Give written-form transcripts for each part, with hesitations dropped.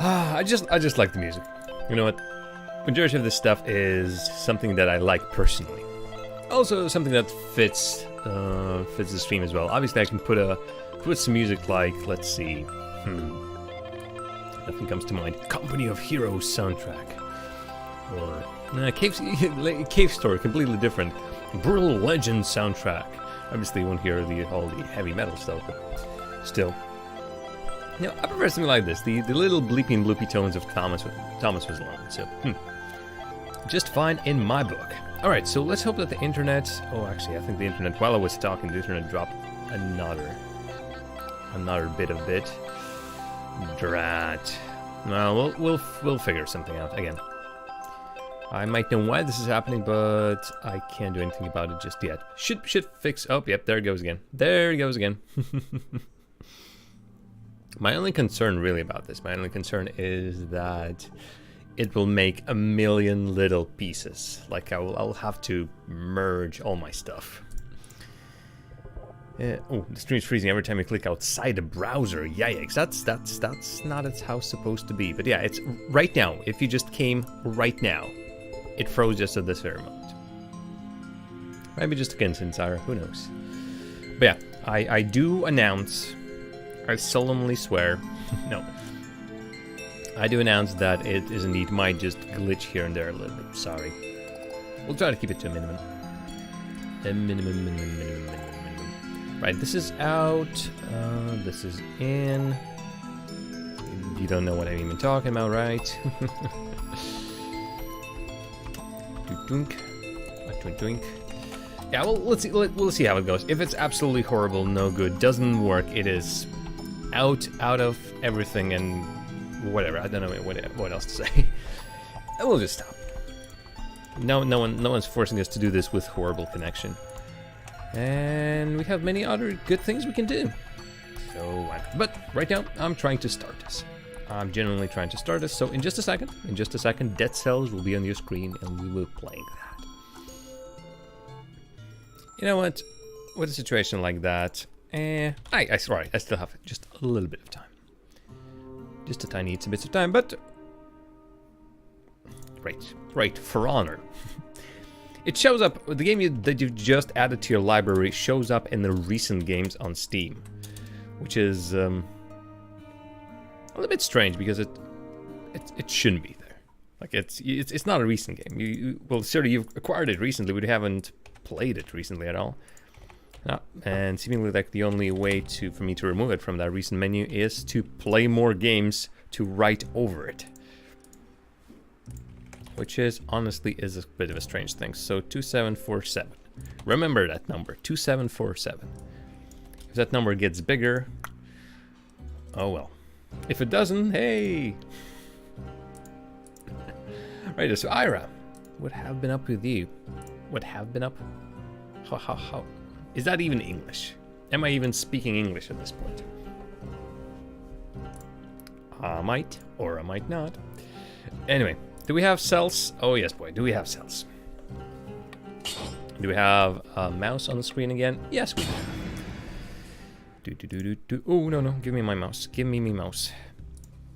I just like the music. You know what? Majority of this stuff is something that I like personally. Also something that fits the stream as well. Obviously I can put some music like, let's see, nothing comes to mind. Company of Heroes soundtrack. Or Cave Story, completely different. Brutal Legend soundtrack. Obviously you won't hear all the heavy metal stuff, but still. You know, I prefer something like this. The little bleepy and bloopy tones of Thomas was alone. So, just fine in my book. Alright, so let's hope that the internet... Oh, actually, I think the internet, while I was talking, the internet dropped another bit of it. Drat. Well, we'll figure something out again. I might know why this is happening, but I can't do anything about it just yet. Should fix... Oh, yep, there it goes again. There it goes again. My only concern really about this, is that it will make a million little pieces. Like I'll have to merge all my stuff. Oh, the stream's freezing every time you click outside the browser. Yikes, that's not how it's supposed to be. But yeah, it's right now. If you just came right now, it froze just at this very moment. Maybe just against Insider, who knows. But yeah, I do announce, I solemnly swear, no. I do announce that it is indeed might just glitch here and there a little bit. Sorry. We'll try to keep it to a minimum. Minimum. Right, this is out. This is in. You don't know what I'm even talking about, right? Doink. Yeah, well, let's see. We'll see how it goes. If it's absolutely horrible, no good, doesn't work, it is out of everything and whatever. I don't know what else to say. And we'll just stop. No one's forcing us to do this with horrible connection. And we have many other good things we can do. So, but right now I'm trying to start this. I'm genuinely trying to start this. So in just a second, Dead Cells will be on your screen and we will be playing that. You know what? With a situation like that, I still have just a little bit of time. Just a tiny bits of time, but right, For Honor. It shows up, the game that you've just added to your library shows up in the recent games on Steam, which is a little bit strange because it shouldn't be there. Like it's not a recent game. Well, certainly you've acquired it recently, but you haven't played it recently at all. No, and seemingly like the only way for me to remove it from that recent menu is to play more games to write over it. Which honestly is a bit of a strange thing. So 2747. Remember that number, 2747. If that number gets bigger, oh well. If it doesn't, hey. Right, so Ira, what have been up with you? What have been up? How? Is that even English? Am I even speaking English at this point? I might, or I might not. Anyway. Do we have cells? Oh yes, boy, do we have cells? Do we have a mouse on the screen again? Yes, we do. Oh, no, give me my mouse. Give me my mouse.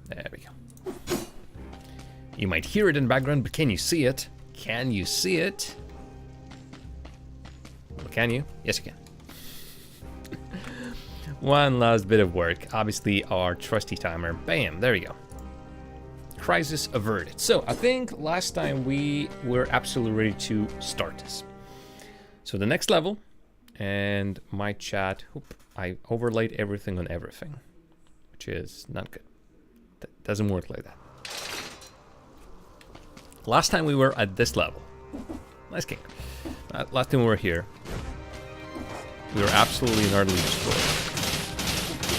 There we go. You might hear it in the background, but can you see it? Can you see it? Well, can you? Yes, you can. One last bit of work. Obviously, our trusty timer. Bam, there you go. Crisis averted. So I think last time we were absolutely ready to start this. So the next level, and my chat, I overlaid everything on everything, which is not good. That doesn't work like that. Last time we were at this level. Nice king. Last time we were here, we were absolutely and utterly destroyed.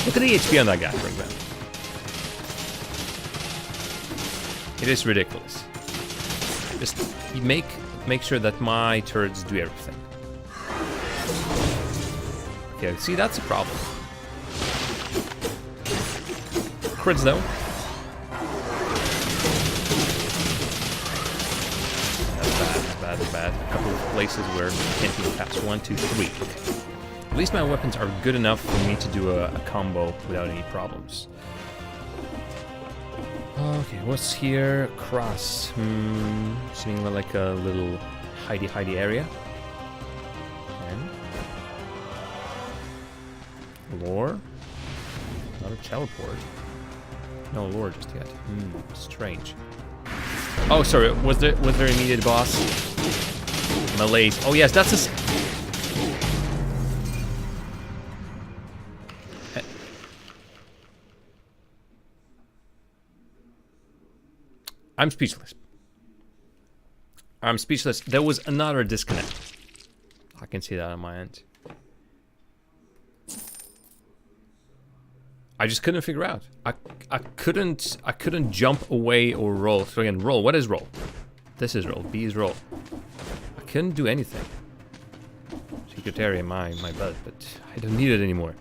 Look at the HP on that guy, for example. It is ridiculous. Just make sure that my turrets do everything. Okay, see, that's a problem. Crits though. That's bad. A couple of places where you can't even pass 1, 2, 3. At least my weapons are good enough for me to do a combo without any problems. Okay, what's here? Cross. Seeming like a little hidey area. And lore. Not a teleport. No lore just yet. Strange. Oh, sorry. Was there immediate boss? Malaise. Oh yes, that's a. I'm speechless. I'm speechless. There was another disconnect. I can see that on my end. I just couldn't figure out. I couldn't jump away or roll. So again, roll. What is roll? This is roll. B is roll. I couldn't do anything. Secret area, my butt, but I don't need it anymore.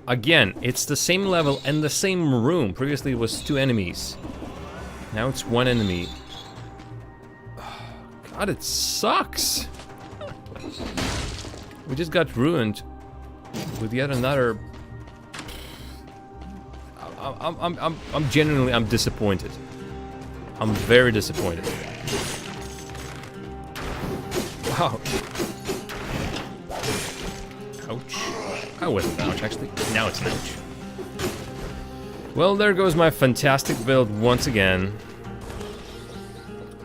Again, it's the same level and the same room. Previously it was 2 enemies. Now it's 1 enemy. God, it sucks. We just got ruined with yet another. I'm genuinely disappointed. I'm very disappointed. Wow. Ouch. I wasn't ouch actually. Now it's an ouch. Well, there goes my fantastic build once again.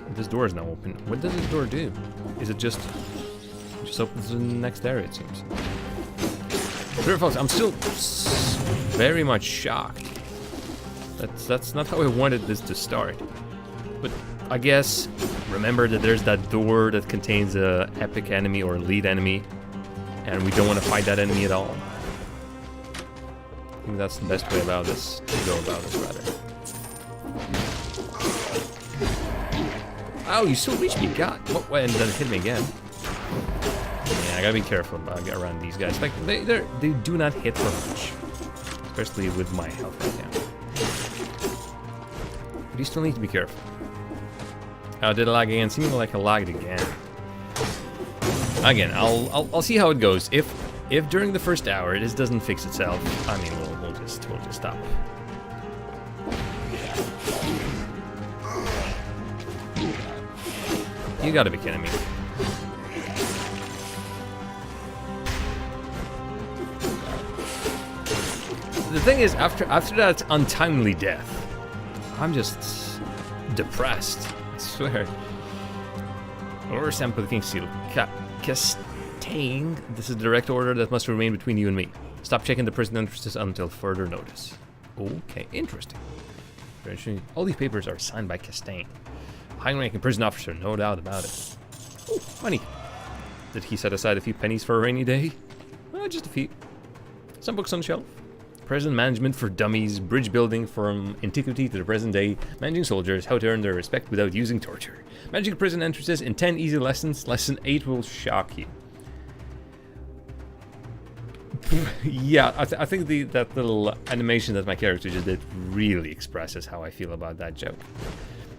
This door is now open. What does this door do? Is it just opens the next area, it seems. But folks, I'm still very much shocked. That's not how I wanted this to start. But I guess remember that there's that door that contains a epic enemy or lead enemy, and we don't want to fight that enemy at all. I think that's the best way about this, to go about this rather. Oh, you still reached me, God! What? And then it hit me again. Yeah, I gotta be careful around these guys. Like they do not hit for much, especially with my health right now. But you still need to be careful. Oh, did it lag again? Seeming like I lagged again. Again, I'll see how it goes. If during the first hour this doesn't fix itself, I mean we'll just stop. You gotta be kidding me. The thing is, after that untimely death, I'm just depressed. I swear. Order sample the King's Seal. Castaigne. This is a direct order that must remain between you and me. Stop checking the prison entrances until further notice. Okay, interesting. All these papers are signed by Castaigne. High-ranking prison officer, no doubt about it. Oh, money. Did he set aside a few pennies for a rainy day? Just a few. Some books on the shelf. Prison management for dummies, bridge building from antiquity to the present day, managing soldiers, how to earn their respect without using torture. Managing prison entrances in 10 easy lessons. Lesson 8 will shock you. Yeah, I think that little animation that my character just did really expresses how I feel about that joke.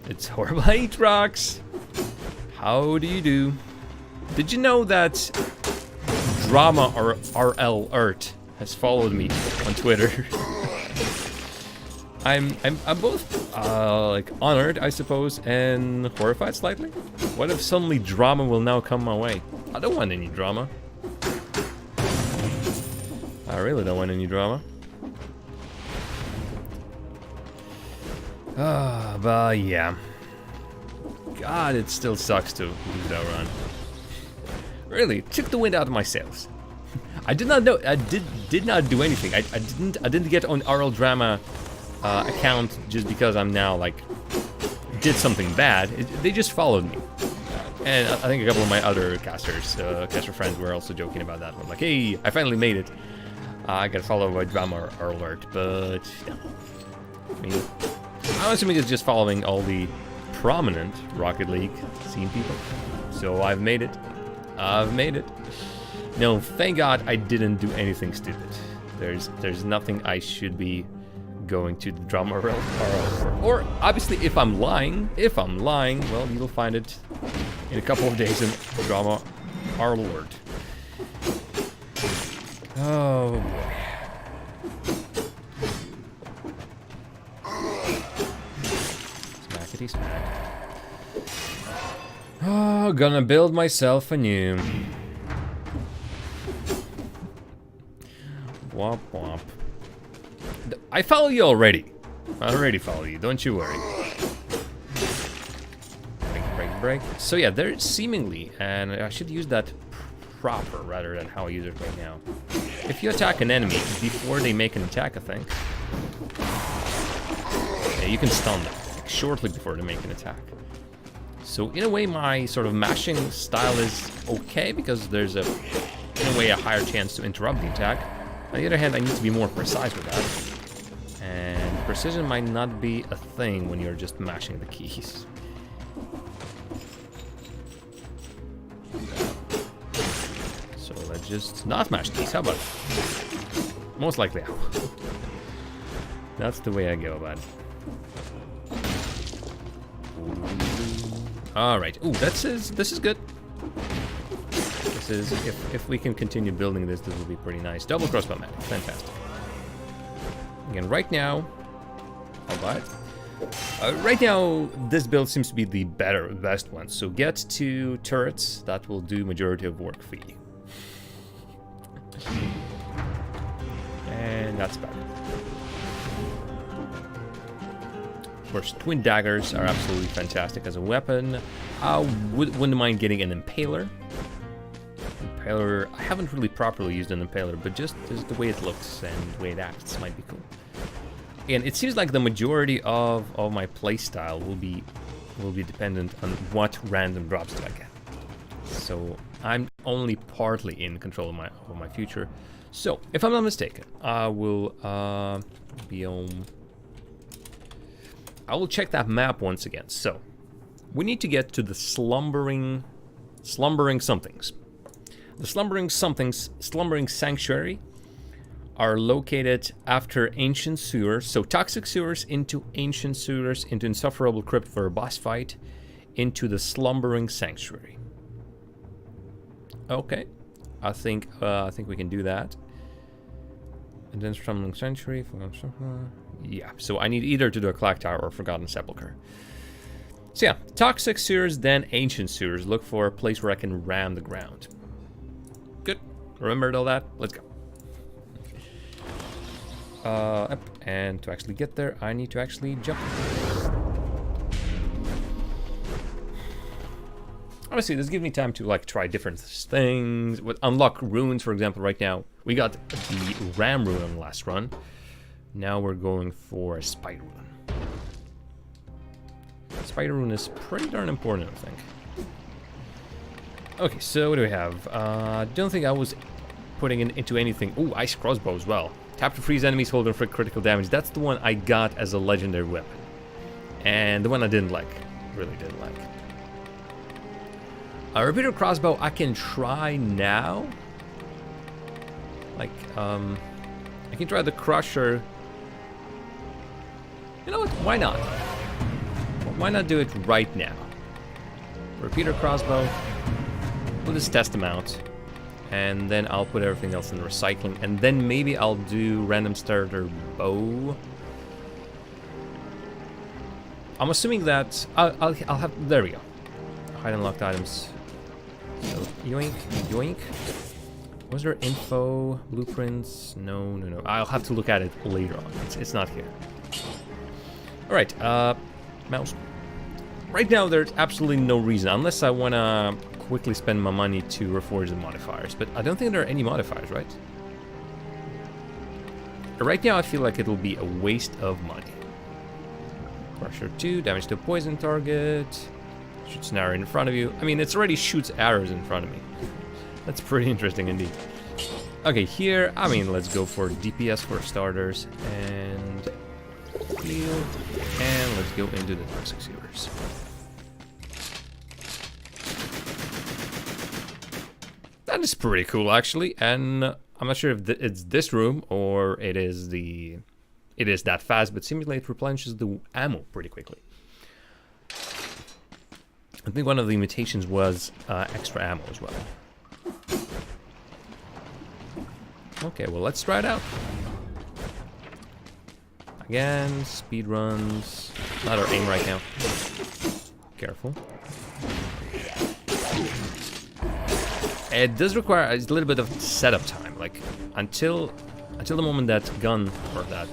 It's horrible. Hey, Trox! How do you do? Did you know that Drama or RL Ert has followed me on Twitter? I'm both like honored, I suppose, and horrified slightly. What if suddenly drama will now come my way? I don't want any drama. I really don't want any drama. But yeah. God, it still sucks to lose that run. Really, took the wind out of my sails. I did not know. I did not do anything. I didn't get on RL Drama account just because I'm now like did something bad. They just followed me, and I think a couple of my other caster friends were also joking about that one. Like, hey, I finally made it. I got followed by Drama Alert, but no. I mean, I'm assuming it's just following all the prominent Rocket League scene people. So I've made it. I've made it. No, thank God I didn't do anything stupid. There's nothing I should be going to the Drama RL for. Or obviously if I'm lying, well, you'll find it in a couple of days in Drama RL Alert. Oh boy. cities. Oh, gonna build myself a new. Womp womp. I follow you already. I already follow you, don't you worry. Break. So yeah, there seemingly, and I should use that proper rather than how I use it right now. If you attack an enemy before they make an attack, I think, yeah, you can stun them like, shortly before they make an attack. So in a way, my sort of mashing style is okay because there's in a way a higher chance to interrupt the attack. On the other hand, I need to be more precise with that, and precision might not be a thing when you're just mashing the keys. Just not mash these, how about it? Most likely I will. That's the way I go about it. Alright, ooh, this is good. This is, if we can continue building this will be pretty nice. Double crossbow magic, fantastic. Again, right now, I'll buy it. Right now, this build seems to be the best one. So get 2 turrets, that will do majority of work for you. And that's better. Of course, twin daggers are absolutely fantastic as a weapon. I wouldn't mind getting an impaler. I haven't really properly used an impaler, but just the way it looks and the way it acts might be cool. And it seems like the majority of my playstyle will be dependent on what random drops do I get. So I'm only partly in control of my future. So, if I'm not mistaken, I will I will check that map once again. So, we need to get to the slumbering somethings. The slumbering sanctuary are located after ancient sewers. So, toxic sewers into ancient sewers into insufferable crypt for a boss fight into the slumbering sanctuary. Okay. I think we can do that. And then Strumbling Sanctuary. Yeah, so I need either to do a Clock Tower or Forgotten Sepulchre. So yeah, Toxic Sewers, then Ancient Sewers. Look for a place where I can ram the ground. Good. Remembered all that? Let's go. And to actually get there, I need to actually jump. Honestly, this gives me time to like try different things. Unlock runes, for example, right now. We got the Ram rune on the last run. Now we're going for a Spider rune. Spider rune is pretty darn important, I think. Okay, so what do we have? Don't think I was putting into anything. Ooh, Ice Crossbow as well. Tap to freeze enemies, hold inflict critical damage. That's the one I got as a legendary weapon. And the one I didn't like. Really didn't like. Repeater crossbow I can try now. Like, I can try the Crusher. You know what? Why not? Why not do it right now? Repeater crossbow. We'll just test them out. And then I'll put everything else in recycling. And then maybe I'll do random starter bow. I'm assuming that I'll have. There we go. Hide and locked items. So, yoink, yoink. Was there info, blueprints? No. I'll have to look at it later on. It's not here. Alright, mouse. Right now, there's absolutely no reason, unless I want to quickly spend my money to reforge the modifiers. But I don't think there are any modifiers, right? Right now, I feel like it'll be a waste of money. Crusher 2, damage to a poison target. Shoots an arrow in front of you. I mean, it already shoots arrows in front of me. That's pretty interesting indeed. Okay, here, I mean, let's go for DPS for starters. And heal. And let's go into the Toxic Sewers. That is pretty cool, actually. And I'm not sure if it's this room or it is that fast, but Simulate replenishes the ammo pretty quickly. I think one of the limitations was extra ammo as well. Okay, well, let's try it out. Again, speed runs. Not our aim right now. Careful. It does require a little bit of setup time, like until the moment that gun or that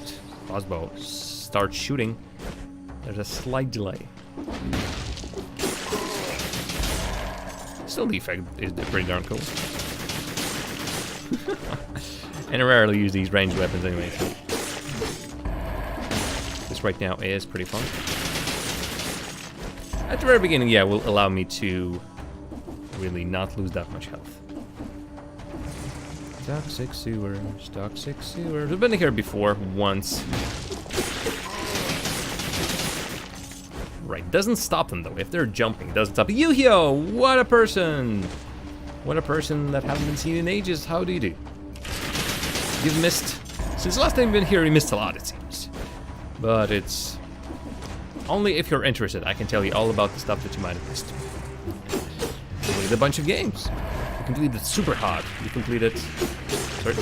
crossbow starts shooting, there's a slight delay. Still, the effect is pretty darn cool. And I rarely use these ranged weapons anyway, so this right now is pretty fun. At the very beginning, yeah, will allow me to really not lose that much health. Toxic sewers, toxic sewers. We've been here before, once. Right, doesn't stop them though. If they're jumping, doesn't stop. Yu-Gi-Oh! What a person! What a person that hasn't been seen in ages. How do you do? You've missed... Since the last time you've been here, you missed a lot, it seems. But it's... Only if you're interested, I can tell you all about the stuff that you might have missed. You played a bunch of games. You completed Super Hot. You completed... Sorry,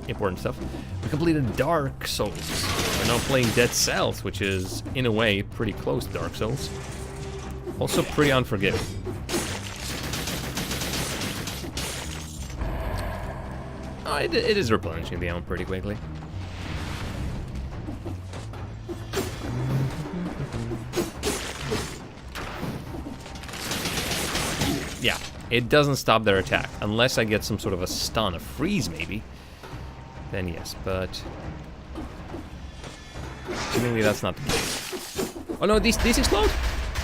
important stuff. We completed Dark Souls. We're now playing Dead Cells, which is, in a way, pretty close to Dark Souls. Also pretty unforgiving. Oh, it is replenishing the ammo pretty quickly. Yeah, it doesn't stop their attack. Unless I get some sort of a stun, a freeze maybe. Then yes, but... Seemingly that's not the case. Oh no, these explode!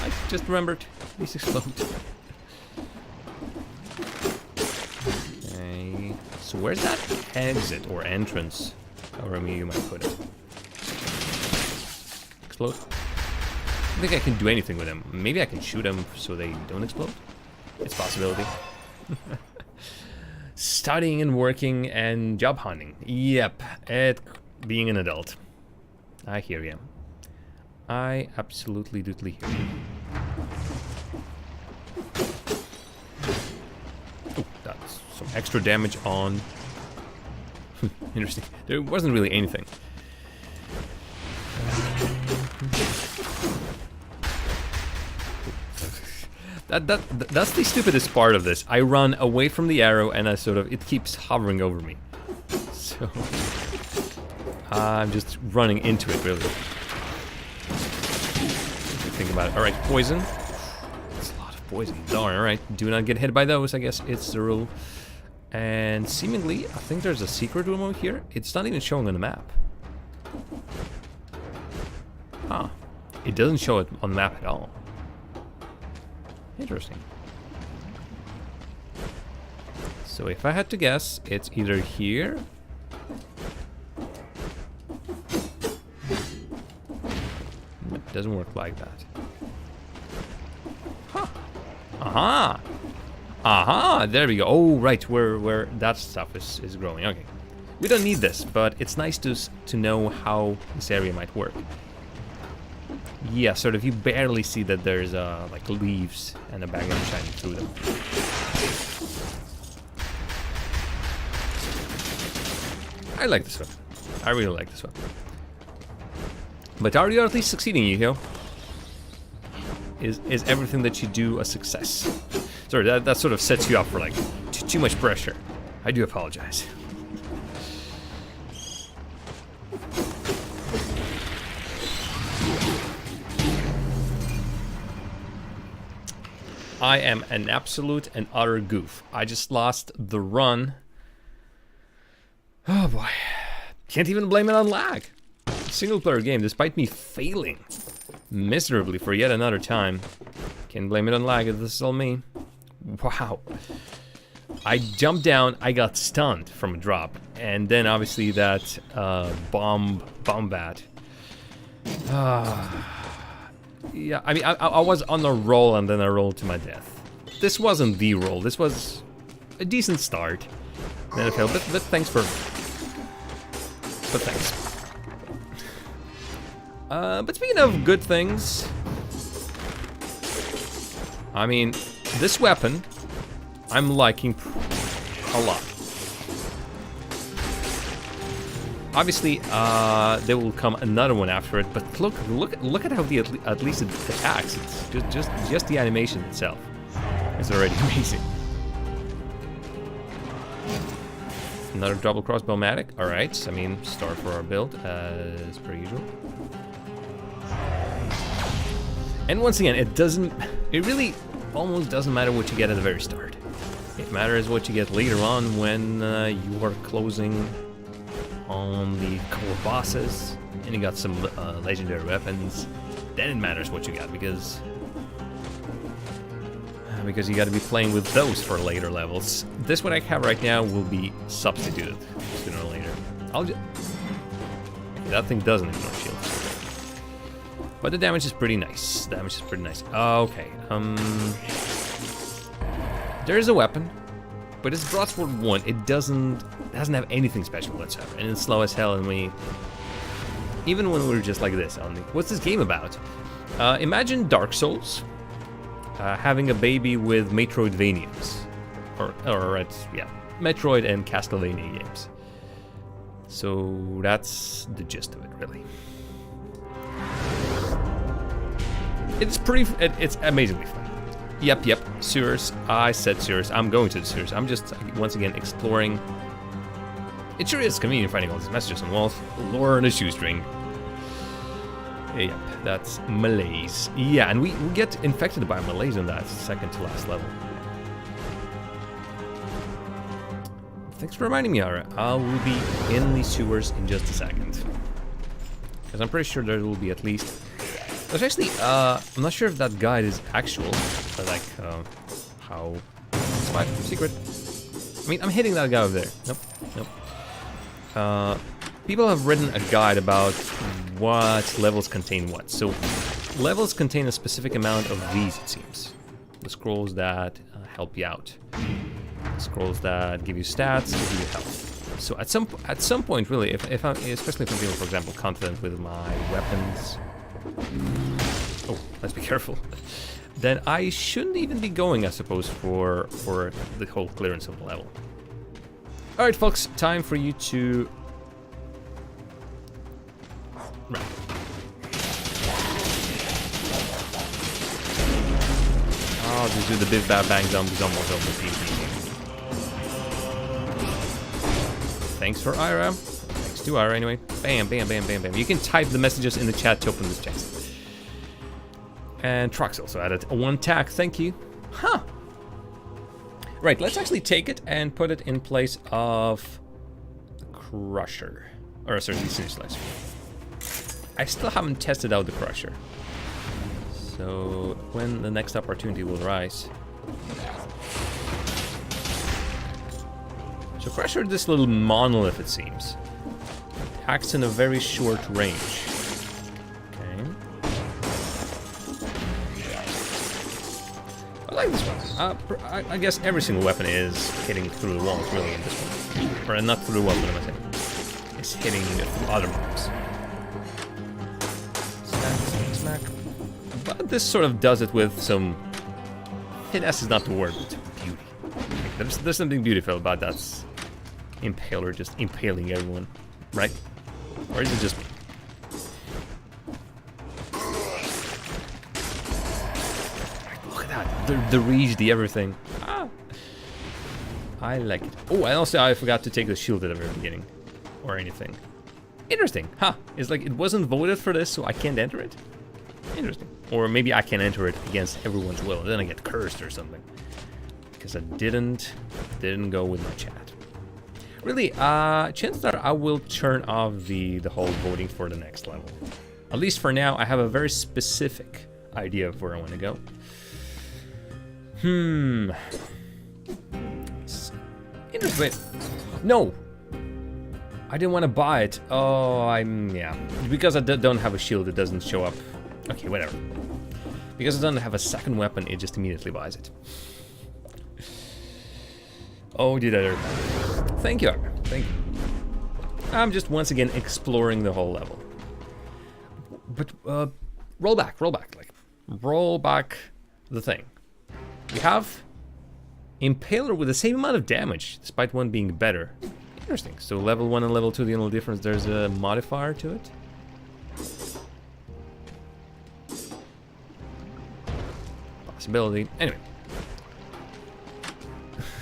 I just remembered. These explode. Okay. So where's that exit or entrance? However you might put it. Explode? I don't think I can do anything with them. Maybe I can shoot them so they don't explode? It's a possibility. Studying and working and job hunting. Yep, being an adult. I hear you. I absolutely doodly hear you. Oh, that's some extra damage on... Interesting. There wasn't really anything. That's the stupidest part of this. I run away from the arrow and it keeps hovering over me. So I'm just running into it, really. Think about it. Alright, poison. That's a lot of poison. Darn, alright. Do not get hit by those, I guess it's the rule. And seemingly, I think there's a secret room over here. It's not even showing on the map. Huh. It doesn't show it on the map at all. Interesting. So if I had to guess, it's either here. It doesn't work like that. Huh. Aha! Aha! There we go. Oh, right, where that stuff is growing. Okay. We don't need this, but it's nice to know how this area might work. Yeah, sort of. You barely see that there's like leaves and a background shining through them. I like this one. I really like this one. But are you at least succeeding, Yu-Gi-Oh? Is everything that you do a success? Sorry, that sort of sets you up for like too much pressure. I do apologize. I am an absolute and utter goof. I just lost the run. Oh boy. Can't even blame it on lag. Single player game, despite me failing miserably for yet another time. Can't blame it on lag if this is all me. Wow. I jumped down, I got stunned from a drop. And then obviously that bomb bat. Yeah, I mean, I was on a roll and then I rolled to my death. This wasn't the roll, this was a decent start. Then I failed, but thanks for... But thanks. But speaking of good things... I mean, this weapon, I'm liking a lot. Obviously, there will come another one after it, but look at how at least it attacks. It's just the animation itself is already amazing. Another double crossbow-matic. All right, I mean, start for our build as per usual. And once again, it really almost doesn't matter what you get at the very start. It matters what you get later on when you are closing on the core bosses and you got some legendary weapons. Then it matters what you got because you got to be playing with those for later levels. This what I have right now will be substituted sooner or later. That thing doesn't ignore shields, but the damage is pretty nice. Okay, there is a weapon, but it's broadsword 1. It doesn't have anything special whatsoever, and it's slow as hell. And even when we're just like this, what's this game about? Imagine Dark Souls having a baby with Metroidvanias, Metroid and Castlevania games. So that's the gist of it, really. It's amazingly fun. Yep, sewers. I said sewers. I'm going to the sewers. I'm just, once again, exploring. It sure is convenient finding all these messages on walls. Lore and a shoestring. Yep, that's malaise. Yeah, and we get infected by malaise on that second to last level. Thanks for reminding me, Ara. I will be in the sewers in just a second. Because I'm pretty sure there will be at least... There's actually, I'm not sure if that guide is actual, but like, how... It's my secret. I mean, I'm hitting that guy over there. Nope. People have written a guide about what levels contain what. So, levels contain a specific amount of these, it seems. The scrolls that help you out. Scrolls that give you stats, give you health. So at some point, really, if I'm, especially if I'm feeling, for example, confident with my weapons, oh, let's be careful, then I shouldn't even be going, I suppose, for the whole clearance of the level. All right, folks, time for you to run. I'll just do the big bad bang zombies almost over the team. Thanks for Ira. Thanks to Ira anyway. Bam, bam, bam, bam, bam. You can type the messages in the chat to open this chest. And Trox also added a 1 tack. Thank you. Huh. Right, let's actually take it and put it in place of the Crusher. Or sorry, the Sinister Slicer. I still haven't tested out the Crusher. So when the next opportunity will rise. So Crusher, this little monolith, it seems, acts in a very short range. Okay. I like this one. I guess every single weapon is hitting through the walls, really, in this one. Or not through the wall, what am I saying? It's hitting other mobs. Smack. But this sort of does it with some... Finesse is not the word, but beauty. There's something beautiful about that impaler just impaling everyone, right? Or is it just me? Look at that, the reach, the everything. Ah, I like it. Oh, and also I forgot to take the shield at the very beginning, or anything. Interesting, huh? It's like it wasn't voted for this, so I can't enter it. Interesting. Or maybe I can enter it against everyone's will, and then I get cursed or something. Because I didn't go with my chat. Really, chances are I will turn off the whole voting for the next level. At least for now, I have a very specific idea of where I want to go. Interesting. No! I didn't want to buy it. Oh, yeah. Because I don't have a shield, it doesn't show up. Okay, whatever. Because I don't have a second weapon, it just immediately buys it. Oh, did I? Thank you, Arga. Thank you. I'm just once again exploring the whole level. But roll back, like roll back the thing. We have Impaler with the same amount of damage, despite one being better. Interesting. So level 1 and level 2, the only difference, there's a modifier to it. Possibility. Anyway.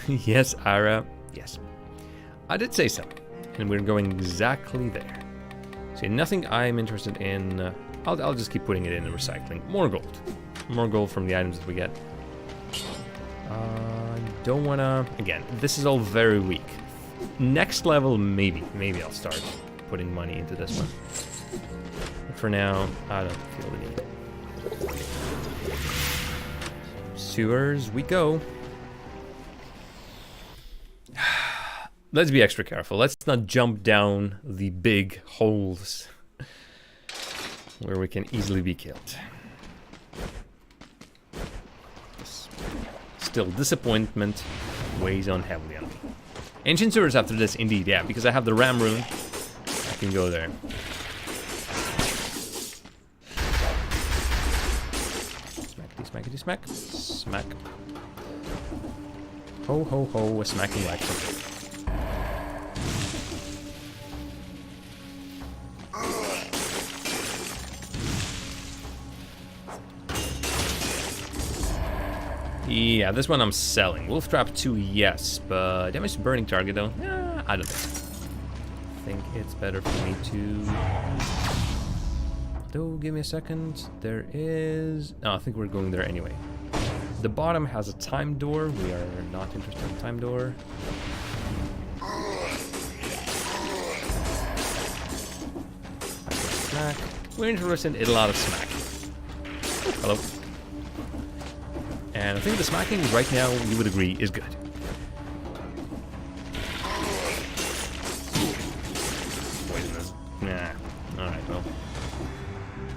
Yes, Ira. Yes. I did say so. And we're going exactly there. See, nothing I'm interested in. I'll just keep putting it in and recycling. More gold. More gold from the items that we get. Don't wanna... Again, this is all very weak. Next level, maybe. Maybe I'll start putting money into this one. But for now, I don't feel the need. Sewers we go. Let's be extra careful. Let's not jump down the big holes where we can easily be killed. Still, disappointment weighs on heavily on me. Ancient sewers after this, indeed, yeah, because I have the ram rune. I can go there. Smackety, smackety, smack. Smack. Ho, ho, ho, a smacking like something. Yeah, this one I'm selling. Wolf Trap 2, yes, but damage to burning target though? I don't know. I think it's better for me to... Though, give me a second. There is... No, I think we're going there anyway. The bottom has a time door. We are not interested in time door. Smack. We're interested in a lot of smack. Hello. And I think the smacking right now, you would agree, is good. Poisonous. Nah. Alright, well.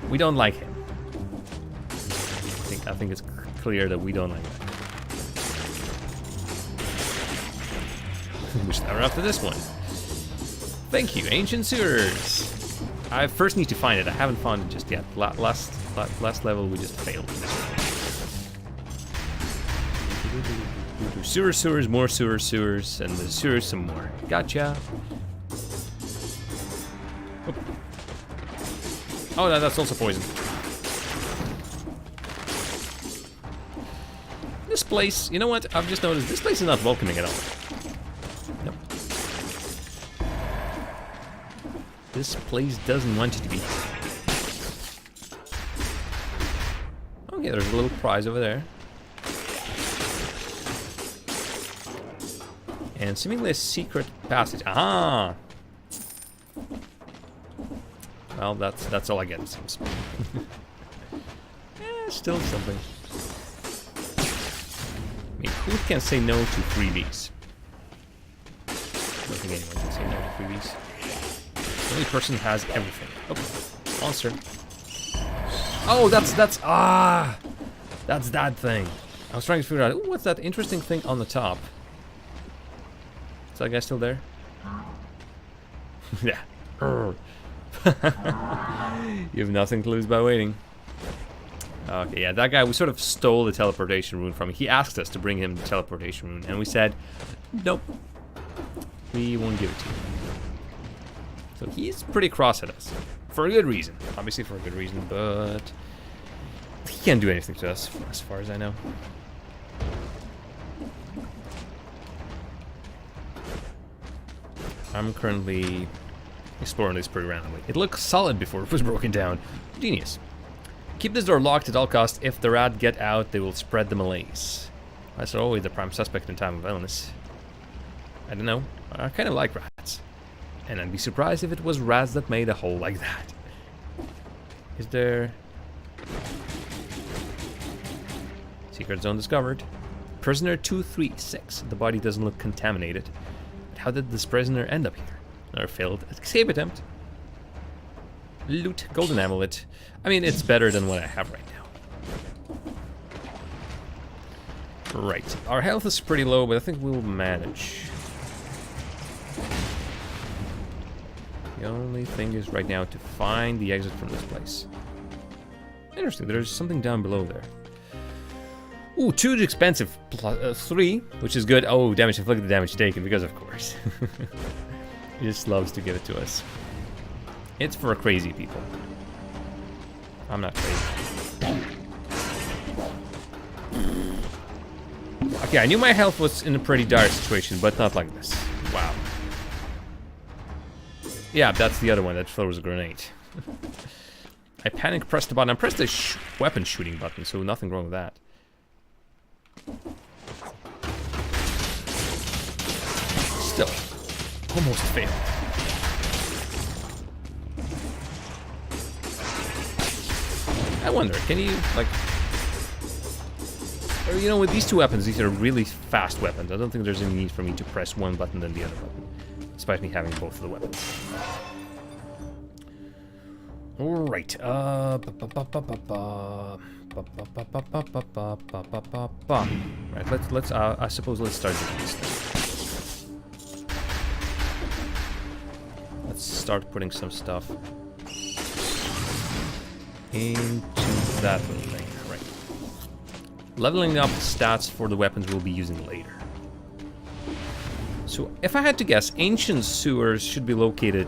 We don't like him. I think it's clear that we don't like that. We should have after this one. Thank you, Ancient Sewers. I first need to find it. I haven't found it just yet. Last level, we just failed. Sewers, more sewers, and the sewers some more. Gotcha. Oh, no, that's also poison. This place, you know what? I've just noticed this place is not welcoming at all. Nope. This place doesn't want you to be. Okay, there's a little prize over there. And seemingly a secret passage. Ah! Well, that's all I get, it seems. Still something. I mean, who can say no to freebies? I don't think anyone can say no to freebies. The only person who has everything. Oh, monster. Oh, that's that thing. I was trying to figure out, ooh, what's that interesting thing on the top? Is that guy still there? Yeah. You have nothing to lose by waiting. Okay, yeah, that guy, we sort of stole the teleportation rune from him. He asked us to bring him the teleportation rune, and we said, nope, we won't give it to you. So he's pretty cross at us. For a good reason. Obviously for a good reason, but he can't do anything to us, as far as I know. I'm currently exploring this pretty randomly. It looked solid before it was broken down. Genius. Keep this door locked at all costs. If the rat get out, they will spread the malaise. That's always the prime suspect in time of illness. I don't know. I kind of like rats. And I'd be surprised if it was rats that made a hole like that. Is there... Secret zone discovered. Prisoner 236. The body doesn't look contaminated. But how did this prisoner end up here? Another failed escape attempt. Loot. Golden amulet. I mean, it's better than what I have right now. Right. Our health is pretty low, but I think we'll manage. The only thing is right now to find the exit from this place. Interesting. There's something down below there. Ooh, 2 is expensive. 3, which is good. Oh, damage inflicted, damage taken, because of course. He just loves to give it to us. It's for crazy people. I'm not crazy. Okay, I knew my health was in a pretty dire situation, but not like this. Wow. Yeah, that's the other one that throws a grenade. I panic pressed the button. I pressed the weapon shooting button, so nothing wrong with that. Still, almost failed. I wonder, can you, like... You know, with these two weapons, these are really fast weapons. I don't think there's any need for me to press one button then the other button, despite me having both of the weapons. Alright, right, let's I suppose let's start doing this thing. Let's start putting some stuff into that little thing, right. Leveling up the stats for the weapons we'll be using later. So, if I had to guess, ancient sewers should be located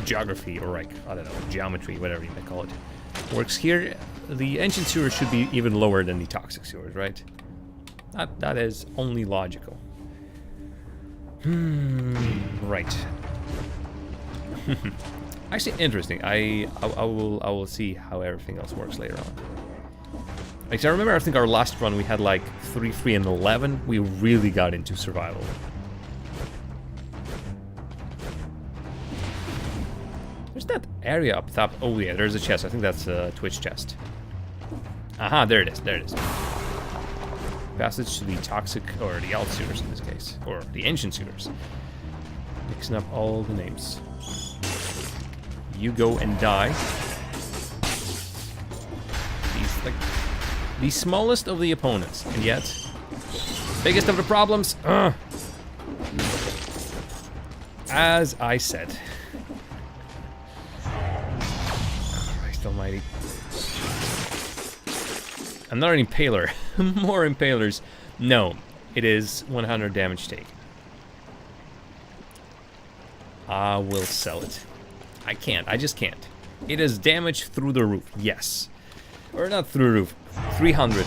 geography, or like, I don't know, geometry, whatever you may call it. Works here. The ancient sewers should be even lower than the toxic sewers, right? That is only logical. Right. Actually, interesting. I will see how everything else works later on. Like, I remember, I think our last run we had like 3, 3, and 11. We really got into survival. There's that area up top. Oh yeah, there's a chest. I think that's a Twitch chest. Aha, there it is. There it is. Passage to the toxic, or the alt sewers in this case, or the ancient sewers. Mixing up all the names. You go and die. These, like, the smallest of the opponents, and yet biggest of the problems. As I said. Christ almighty. Another impaler. More impalers. No, it is 100 damage taken. I will sell it. I can't. I just can't. It is damage through the roof. Yes. Or not through the roof. 300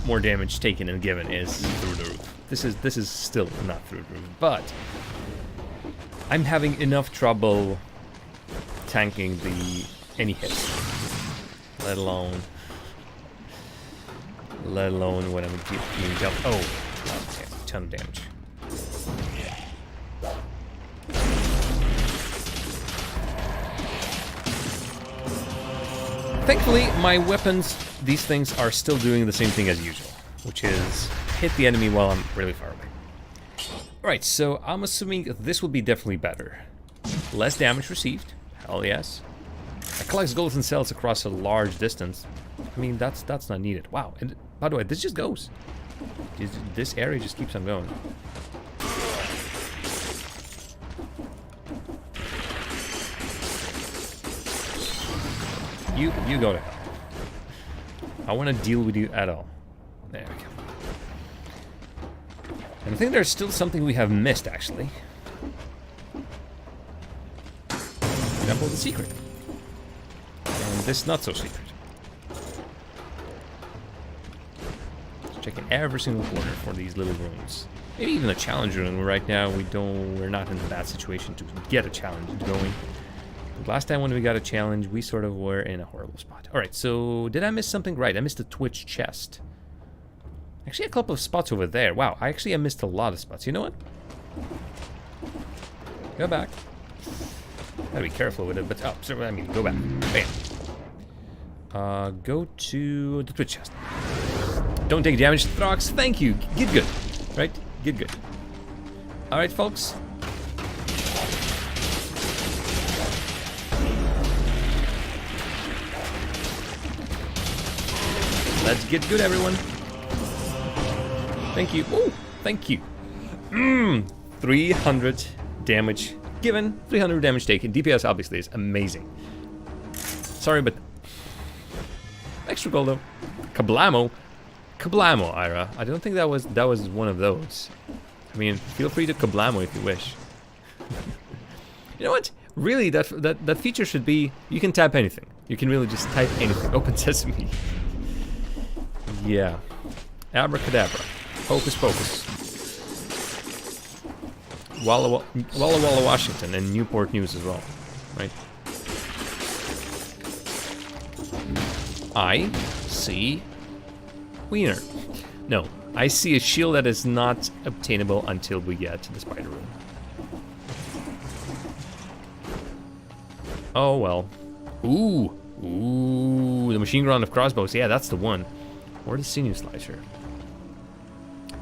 more damage taken and given is through the roof. This is still not through the roof, but I'm having enough trouble tanking any hits. Let alone when I'm being dealt. Oh, okay, a ton of damage. Thankfully, my weapons, these things are still doing the same thing as usual, which is hit the enemy while I'm really far away. Alright, so I'm assuming this will be definitely better. Less damage received, hell yes. It collects golden cells across a large distance. I mean, that's not needed. Wow, and by the way, this just goes. This area just keeps on going. You go to hell. I want to deal with you at all. There we go. And I think there's still something we have missed, actually. For example, the secret. And this not so secret. Just checking every single corner for these little rooms. Maybe even a challenge room. Right now, we're not in a bad situation to get a challenge going. Last time when we got a challenge, we sort of were in a horrible spot. Alright, so did I miss something? Right, I missed the Twitch chest. Actually, a couple of spots over there. Wow, I missed a lot of spots. You know what? Go back. Gotta be careful with it, but... Oh, so, I mean, go back. Bam. Go to the Twitch chest. Don't take damage, Throx. Thank you. Get good. Right? Get good. Alright, folks. Let's get good, everyone. Thank you. Oh, thank you. 300 damage given, 300 damage taken. DPS obviously is amazing. Sorry, but extra gold though. Kablamo, Ira. I don't think that was one of those. I mean, feel free to kablamo if you wish. You know what? Really, that feature should be, you can type anything. You can really just type anything. Open sesame. Yeah. Abracadabra. Hocus pocus. Walla Walla, Washington, and Newport News as well, right? I see wiener. No, I see a shield that is not obtainable until we get to the spider room. Oh well. Ooh, the machine gun of crossbows. Yeah, that's the one. Or the sinew slicer.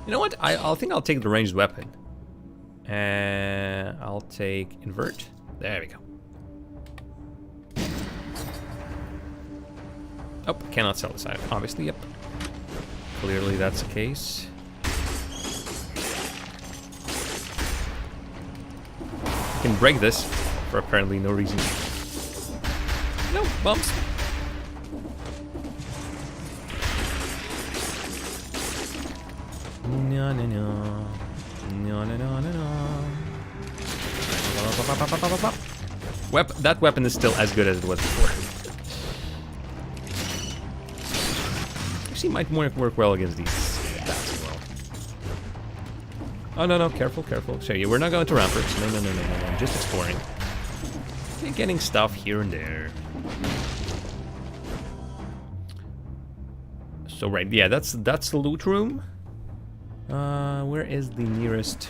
You know what? I think I'll take the ranged weapon. And I'll take invert. There we go. Oh, cannot sell this item. Obviously, yep. Clearly that's the case. I can break this for apparently no reason. No, bumps. No, no, no. No, no, no, no, no. That weapon is still as good as it was before. Actually, might work well against these bats as well. Oh, no, no, careful, careful. So, yeah, we're not going to ramparts. No, no, no, no, no, no. Just exploring. Okay, getting stuff here and there. So, right, yeah, that's the loot room. Where is the nearest?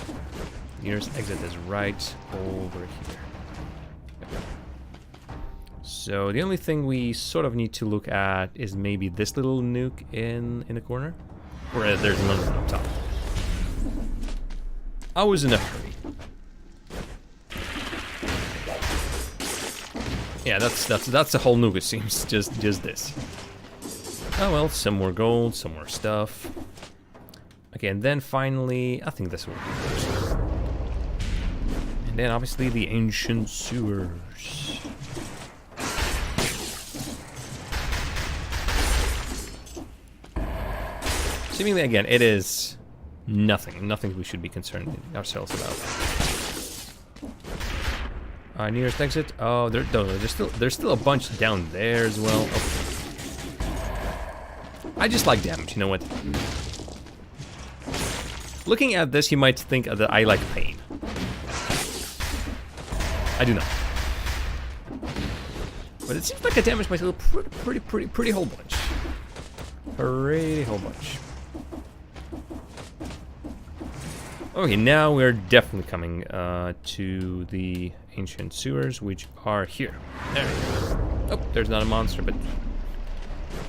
Nearest exit is right over here. Yep. So the only thing we sort of need to look at is maybe this little nuke in the corner, or there's another one up top. I was in a hurry. Yeah, that's the whole nuke. It seems just this. Oh well, some more gold, some more stuff. Okay, and then finally, I think this will be first. And then obviously the ancient sewers. Seemingly, again, it is nothing we should be concerned ourselves about. Nearest exit. Oh, there's still a bunch down there as well. Oh. I just like damage. You know what? Looking at this, you might think that I like pain. I do not. But it seems like I damaged myself pretty whole bunch. Pretty whole bunch. Okay, now we're definitely coming to the ancient sewers, which are here. There we go. Oh, there's not a monster, but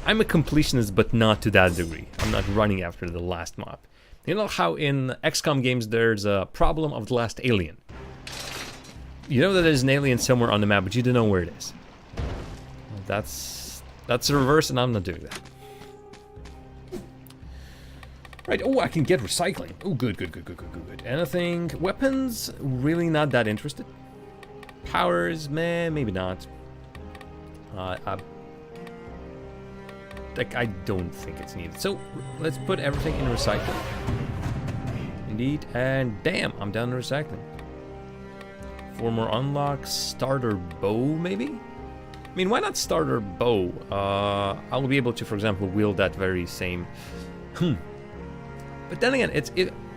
I'm a completionist, but not to that degree. I'm not running after the last mob. You know how in XCOM games there's a problem of the last alien? You know that there's an alien somewhere on the map, but you don't know where it is. That's the reverse, and I'm not doing that. Right, oh, I can get recycling. Oh, good. Anything? Weapons? Really not that interested. Powers? Meh, maybe not. Like, I don't think it's needed. So, let's put everything in recycling. Indeed, and damn, I'm down to recycling. 4 more unlocks. Starter bow, maybe? I mean, why not starter bow? I will be able to, for example, wield that very same... But then again,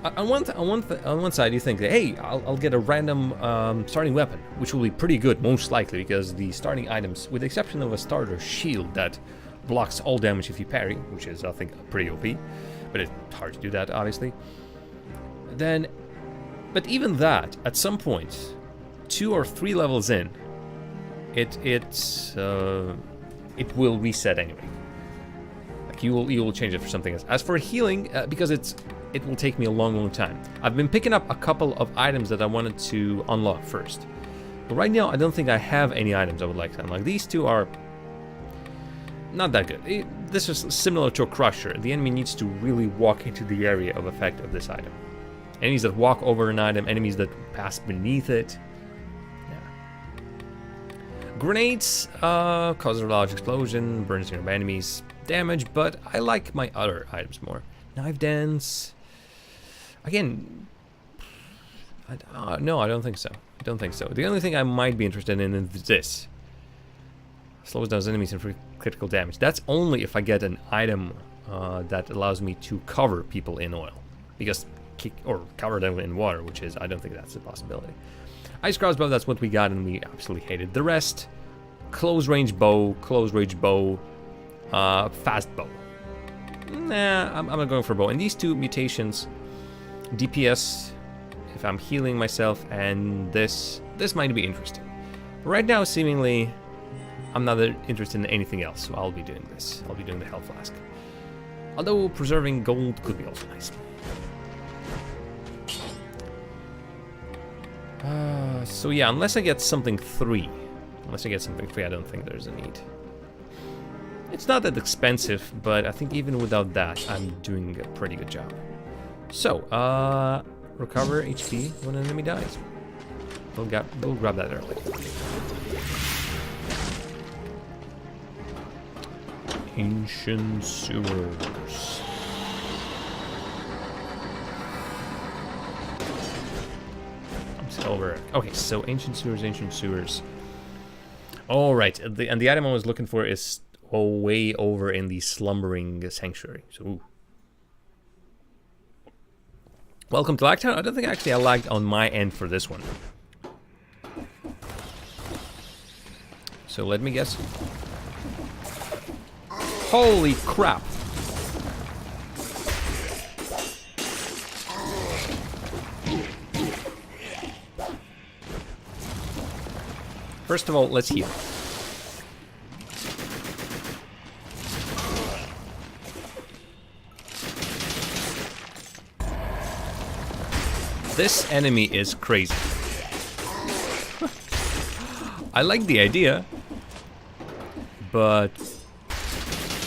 on one side you think that, hey, I'll get a random starting weapon, which will be pretty good, most likely, because the starting items, with the exception of a starter shield that blocks all damage if you parry, which is, I think, pretty OP, but it's hard to do that, obviously. Then, but even that, at some point, 2 or 3 levels in, it will reset anyway. Like you will change it for something else. As for healing, because it will take me a long time. I've been picking up a couple of items that I wanted to unlock first, but right now I don't think I have any items I would like to unlock. These 2 are not that good. This is similar to a crusher. The enemy needs to really walk into the area of effect of this item. Enemies that walk over an item, enemies that pass beneath it. Yeah. Grenades cause a large explosion, burns nearby enemies, damage, but I like my other items more. Knife dance. Again, no, I don't think so. I don't think so. The only thing I might be interested in is this. Slows down enemies and free critical damage. That's only if I get an item that allows me to cover people in oil. Because cover them in water, which is, I don't think that's a possibility. Ice crossbow, that's what we got, and we absolutely hated. The rest, close range bow, fast bow. Nah, I'm not going for bow. And these two mutations, DPS, if I'm healing myself, and this might be interesting. Right now, seemingly, I'm not interested in anything else, so I'll be doing this. I'll be doing the health flask. Although preserving gold could be also nice. So yeah, unless I get something 3. Unless I get something 3, I don't think there's a need. It's not that expensive, but I think even without that, I'm doing a pretty good job. So, recover HP when an enemy dies. We'll grab that early. Ancient sewers. Over. Okay, so ancient sewers. All right, and the item I was looking for is way over in the slumbering sanctuary. So, ooh. Welcome to Lagtown. I don't think actually I lagged on my end for this one. So let me guess. Holy crap! First of all, let's heal. This enemy is crazy. I like the idea, but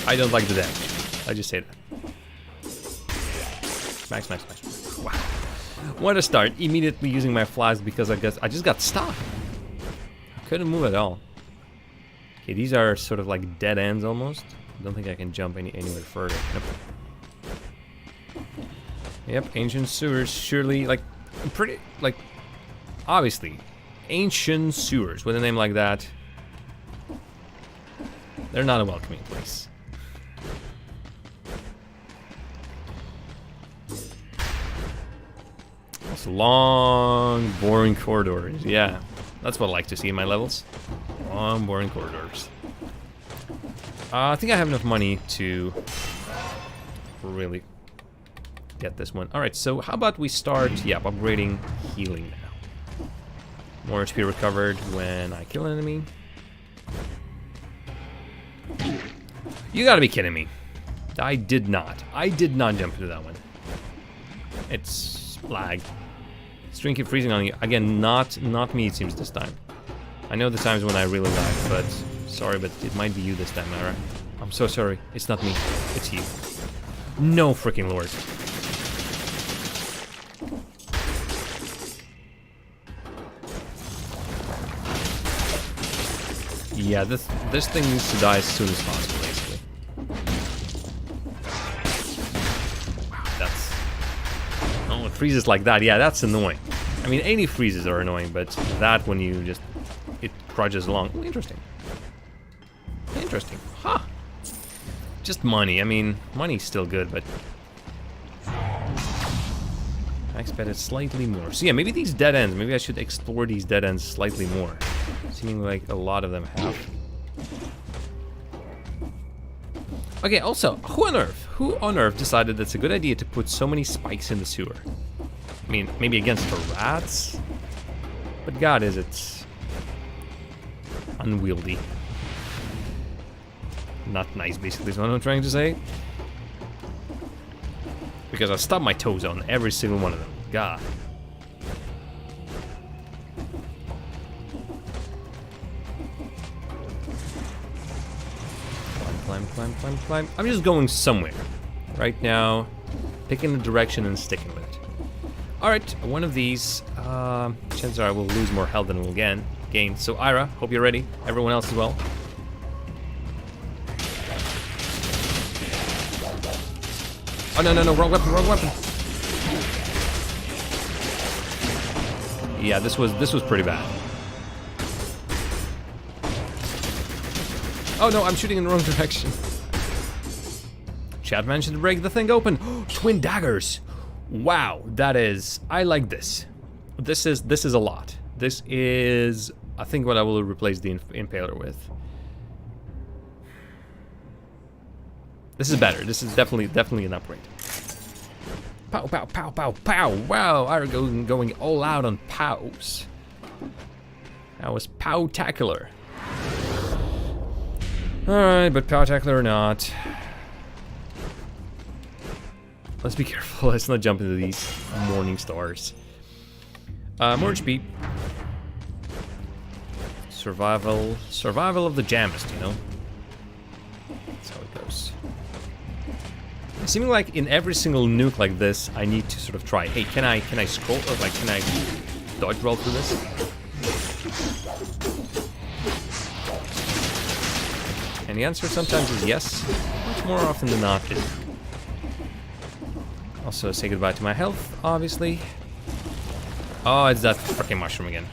I don't like the damage. I just say that. Smash. Wow. What a start. Immediately using my flask because I just got stuck. Couldn't move at all. Okay, these are sort of like dead ends almost. I don't think I can jump anywhere further. Yep, ancient sewers. Surely, like, pretty, like, obviously, ancient sewers with a name like that. They're not a welcoming place. It's long, boring corridors. Yeah. That's what I like to see in my levels. Long, boring corridors. I think I have enough money to really get this one. Alright, so how about we start, upgrading healing now. More HP recovered when I kill an enemy. You gotta be kidding me. I did not jump into that one. It's lag. String keep freezing on you. Again, not me it seems this time. I know the times when I really lag, but sorry, but it might be you this time, Ira. I'm so sorry. It's not me. It's you. No freaking lord. Yeah, this thing needs to die as soon as possible, basically. Wow, that's... Oh, it freezes like that. Yeah, that's annoying. I mean, any freezes are annoying, but that when you just... It trudges along. Ooh, interesting. Interesting. Huh. Just money. I mean, money's still good, but... I expected slightly more. So yeah, maybe these dead ends. Maybe I should explore these dead ends slightly more. Seeming like a lot of them have. Okay, also, who on earth decided that's a good idea to put so many spikes in the sewer? I mean, maybe against the rats? But god, is it unwieldy. Not nice, basically, is what I'm trying to say. Because I stubbed my toes on every single one of them. God. Climb. I'm just going somewhere. Right now, picking a direction and sticking with it. Alright, one of these, chances are I will lose more health than we'll gain. So Ira, hope you're ready. Everyone else as well. Oh no, wrong weapon. Yeah, this was pretty bad. Oh no, I'm shooting in the wrong direction. Chad managed to break the thing open. Twin daggers. Wow, that is. I like this. This is a lot. This is, I think, what I will replace the impaler with. This is better. This is definitely an upgrade. Pow, pow, pow, pow, pow. Wow, I'm going all out on pows. That was pow-tacular. Alright, but pow-tacular or not. Let's be careful. Let's not jump into these morning stars. More HP. Survival of the jammest, you know? That's how it goes. It's seeming like in every single nuke like this, I need to sort of try, hey, can I scroll, or like, can I dodge roll through this? And the answer sometimes is yes, much more often than not. Also, say goodbye to my health, obviously. Oh, it's that freaking mushroom again.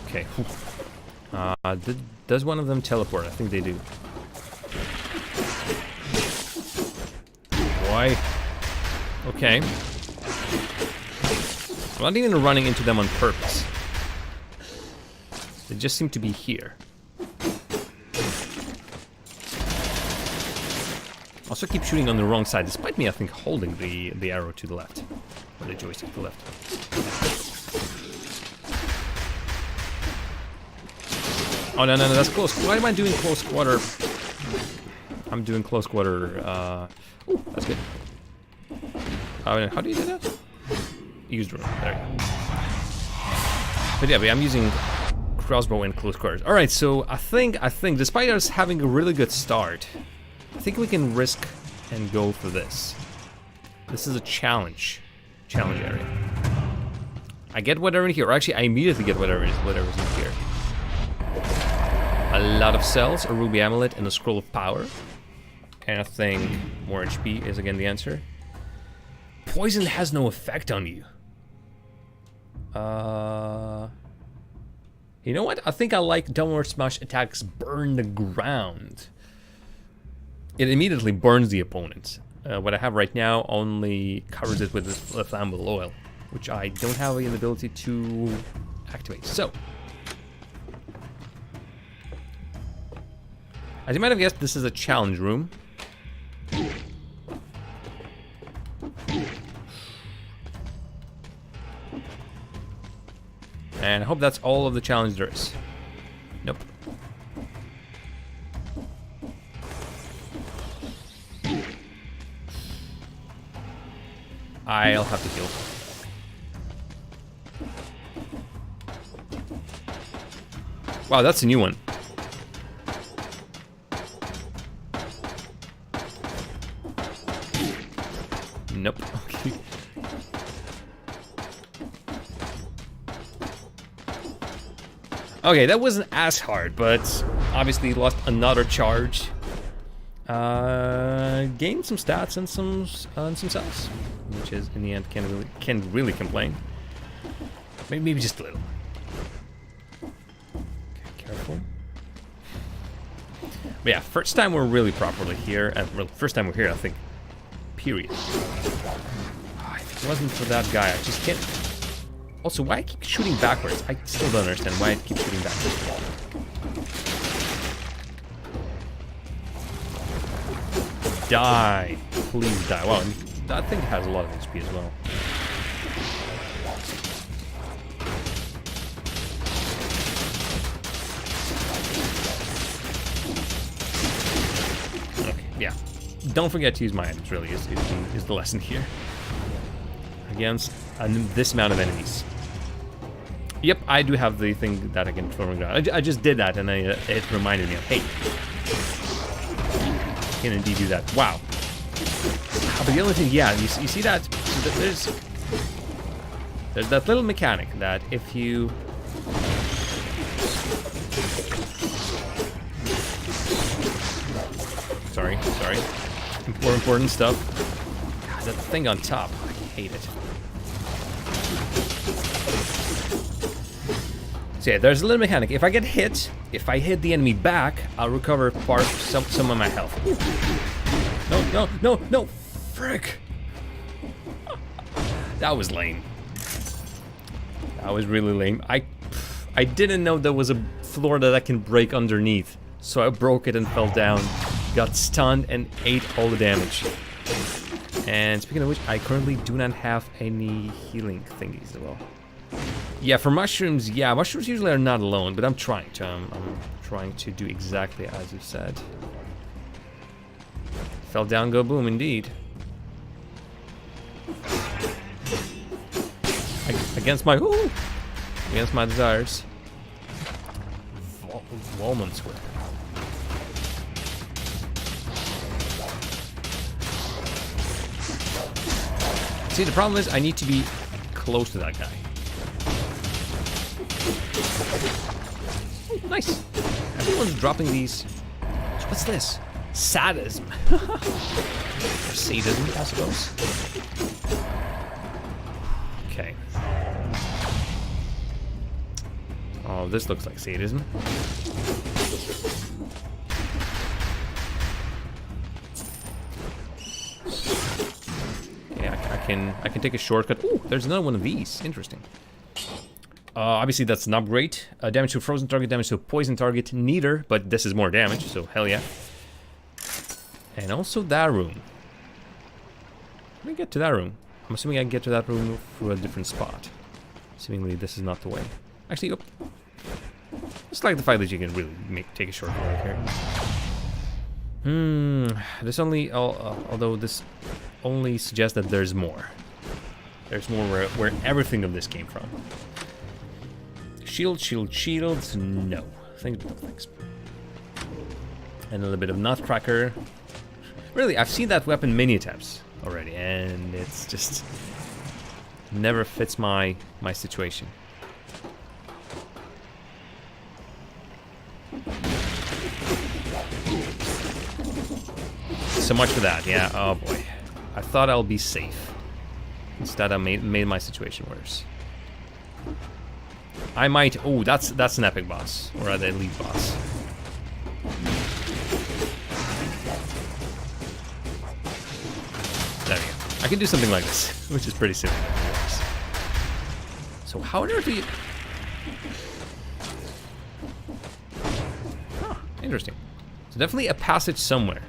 Okay. Does one of them teleport? I think they do. Why? Okay. I'm not even running into them on purpose. They just seem to be here. Also keep shooting on the wrong side, despite me, I think, holding the arrow to the left. Or the joystick to the left. Oh, no, that's close. Why am I doing close quarter? I'm doing close quarter, ooh, that's good. How do you do that? Use drone. There you go. But yeah, I'm using crossbow in close quarters. All right, so I think, despite us having a really good start, I think we can risk and go for this. This is a challenge area. I get whatever in here. Or actually, I immediately get whatever's in here. A lot of cells, a ruby amulet, and a scroll of power. And I think more HP is again the answer. Poison has no effect on you. You know what? I think I like downward smash attacks burn the ground. It immediately burns the opponent. What I have right now only covers it with flammable oil, which I don't have the ability to activate. So, as you might have guessed, this is a challenge room. And I hope that's all of the challenge there is. Nope. I'll have to heal. Wow, that's a new one. Nope. Okay. Okay, that wasn't as hard, but obviously lost another charge. Gained some stats and some cells, which is in the end can't really complain. Maybe just a little. Okay, careful. But yeah, first time we're really properly here, and well, first time we're here, I think. Period. Oh, if it wasn't for that guy, I just can't. Also, why I keep shooting backwards? I still don't understand why I keep shooting backwards. Die. Please die. Wow, that thing has a lot of HP as well. Okay, yeah. Don't forget to use my items, really, is the lesson here. Against this amount of enemies. Yep, I do have the thing that I can throw on the ground. I just did that, and it reminded me of, hey, I can indeed do that. Wow. But the only thing, yeah, you see that? There's There's that little mechanic that if you... Sorry. Important stuff. God, that thing on top. I hate it. So yeah, there's a little mechanic. If I get hit, if I hit the enemy back, I'll recover some of my health. No! Frick! That was lame. That was really lame. I didn't know there was a floor that I can break underneath, so I broke it and fell down, got stunned, and ate all the damage. And speaking of which, I currently do not have any healing thingies as well. Yeah, for mushrooms, mushrooms usually are not alone, but I'm trying to. I'm trying to do exactly as you said. Fell down, go boom, indeed. Against my desires. Wallman Square. See, the problem is I need to be close to that guy. Oh, nice. Everyone's dropping these. What's this? Sadism. Or sadism, I suppose. Okay. Oh, this looks like sadism. Yeah, I can take a shortcut. Ooh, there's another one of these. Interesting. Obviously, that's an upgrade. Damage to a frozen target, damage to a poison target. Neither, but this is more damage, so hell yeah. And also that room. Let me get to that room. I'm assuming I can get to that room through a different spot. Seemingly, this is not the way. Actually, oh. Just like the fact that you can really take a shortcut right here. This only, although this only suggests that there's more. There's more where everything of this came from. Shields, no. Thanks. And a little bit of Nutcracker. Really, I've seen that weapon many times already, and it's just never fits my situation. So much for that, yeah. Oh boy, I thought I'll be safe. Instead, I made my situation worse. I might. Oh, that's an epic boss, or rather, elite boss. There we go. I can do something like this, which is pretty silly. So how on earth do you... Huh, interesting. So definitely a passage somewhere.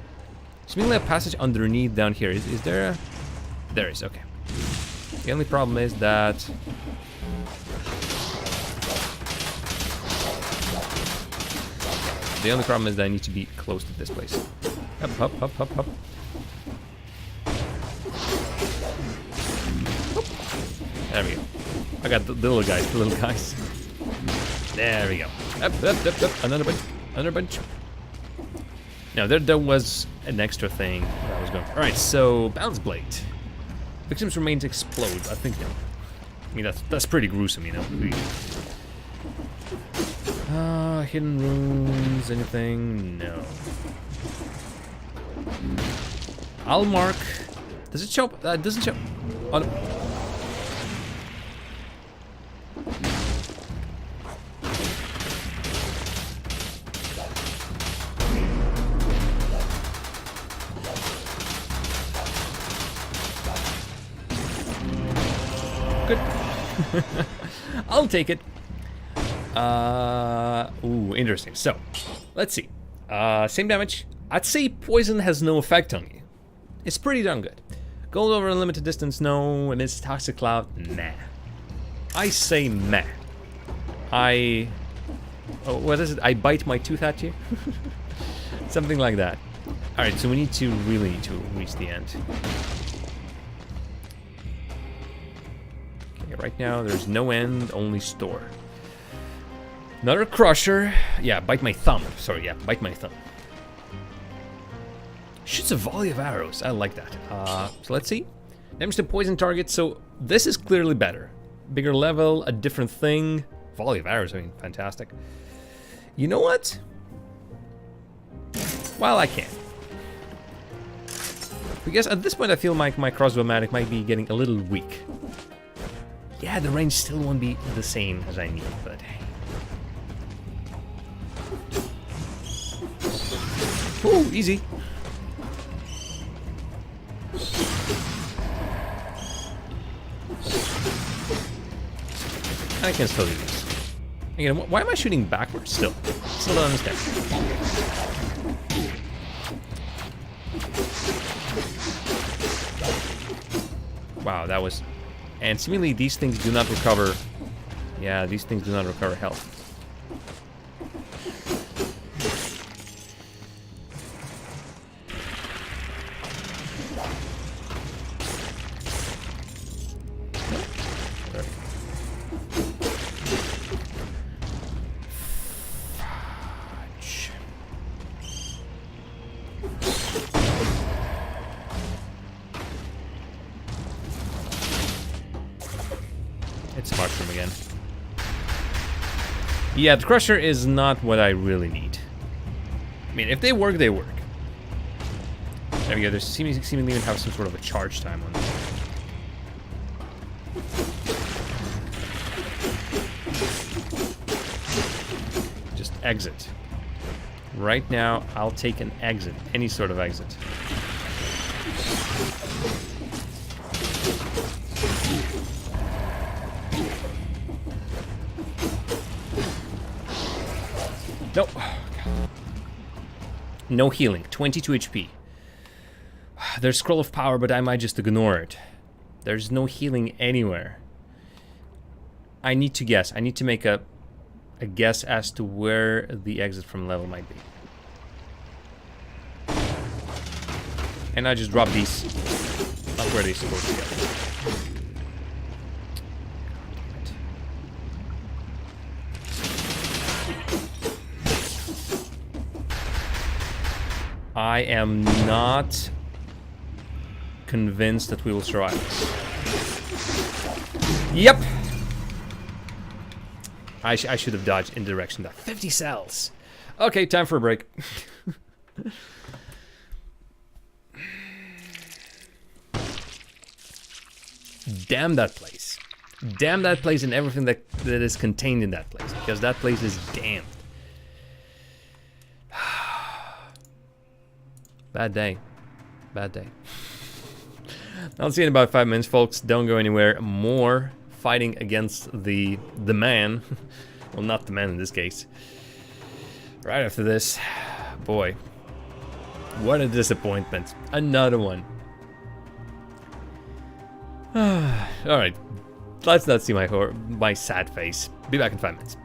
Seemingly a passage underneath down here. Is there a... There is, okay. The only problem is that... The only problem is that I need to be close to this place. Up. There we go. I got the little guys. There we go. Up. Another bunch. Now, there was an extra thing that I was going for. Alright, so, Balance Blade. Victims' remains explode. I think no. I mean, that's pretty gruesome, you know. Hidden rooms, anything? No. I'll mark. Does it show? Doesn't show. Oh, no. Good. I'll take it. Ooh, interesting. So, let's see. Same damage. I'd say poison has no effect on you. It's pretty darn good. Gold over a limited distance, no. And it's toxic cloud, nah. I say meh. Oh, what is it? I bite my tooth at you? Something like that. Alright, so we really need to reach the end. Okay, right now there's no end, only store. Another crusher. Yeah, bite my thumb. Sorry, yeah, bite my thumb. Shoots a volley of arrows. I like that. So let's see. Damage to poison target. So this is clearly better. bigger level, a different thing. Volley of arrows, I mean, fantastic. You know what? Well, I can. Because at this point I feel like my crossbow-matic might be getting a little weak. Yeah, the range still won't be the same as I need, but hey. Ooh, easy. I can still do this. Again, why am I shooting backwards still? Still don't understand. Wow, that was... And seemingly these things do not recover... Yeah, these things do not recover health. It's mushroom again. Yeah, the crusher is not what I really need. I mean, if they work, they work. There we go. There's seemingly even have some sort of a charge time on this. Just exit. Right now, I'll take an exit. Any sort of exit. Nope. No healing. 22 HP. There's Scroll of Power, but I might just ignore it. There's no healing anywhere. I need to guess. I need to make a guess as to where the exit from level might be. And I just drop these up where they're supposed to go. I am not convinced that we will survive this. Yep. I should have dodged in the direction that 50 cells. Okay, time for a break. Damn that place. Damn that place and everything that is contained in that place. Because that place is damned. Bad day. Bad day. I'll see you in about 5 minutes, folks. Don't go anywhere. More fighting against the man. Well, not the man in this case. Right after this. Boy. What a disappointment. Another one. Alright. Let's not see my sad face. Be back in 5 minutes.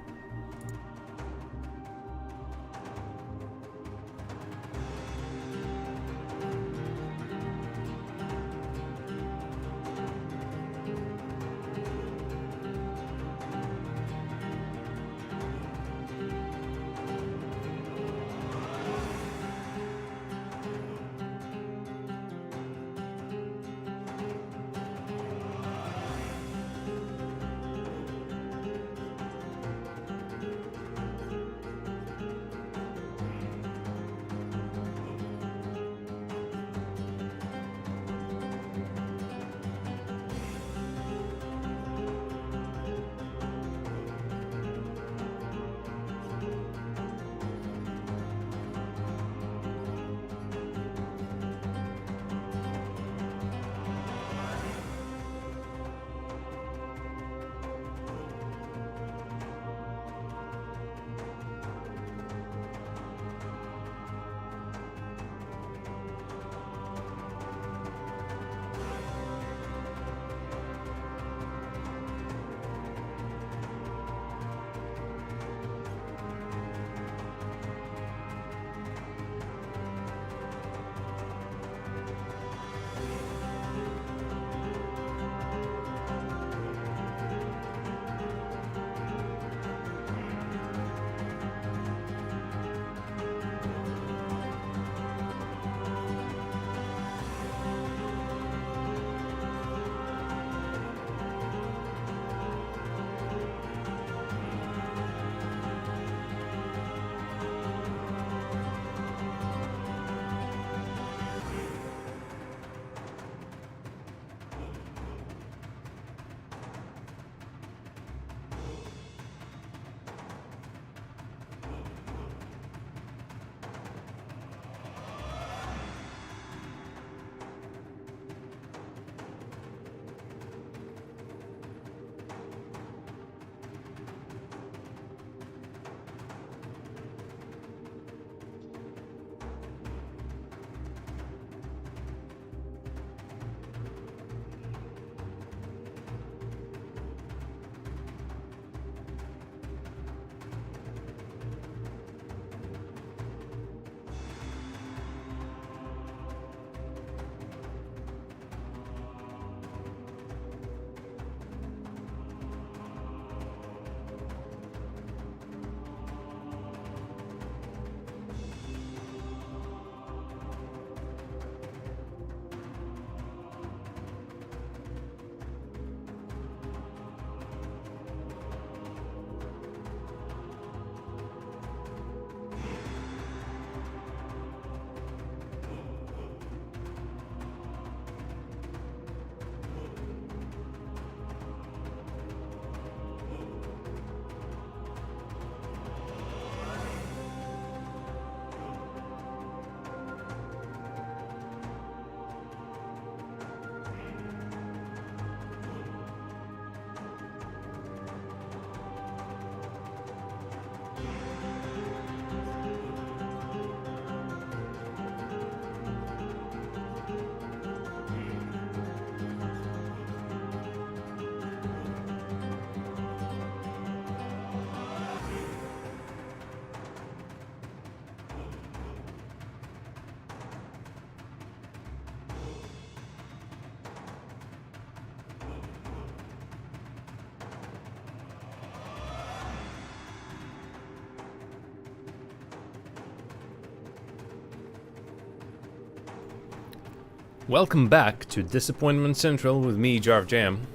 Welcome back to Disappointment Central with me, Jarv Jam.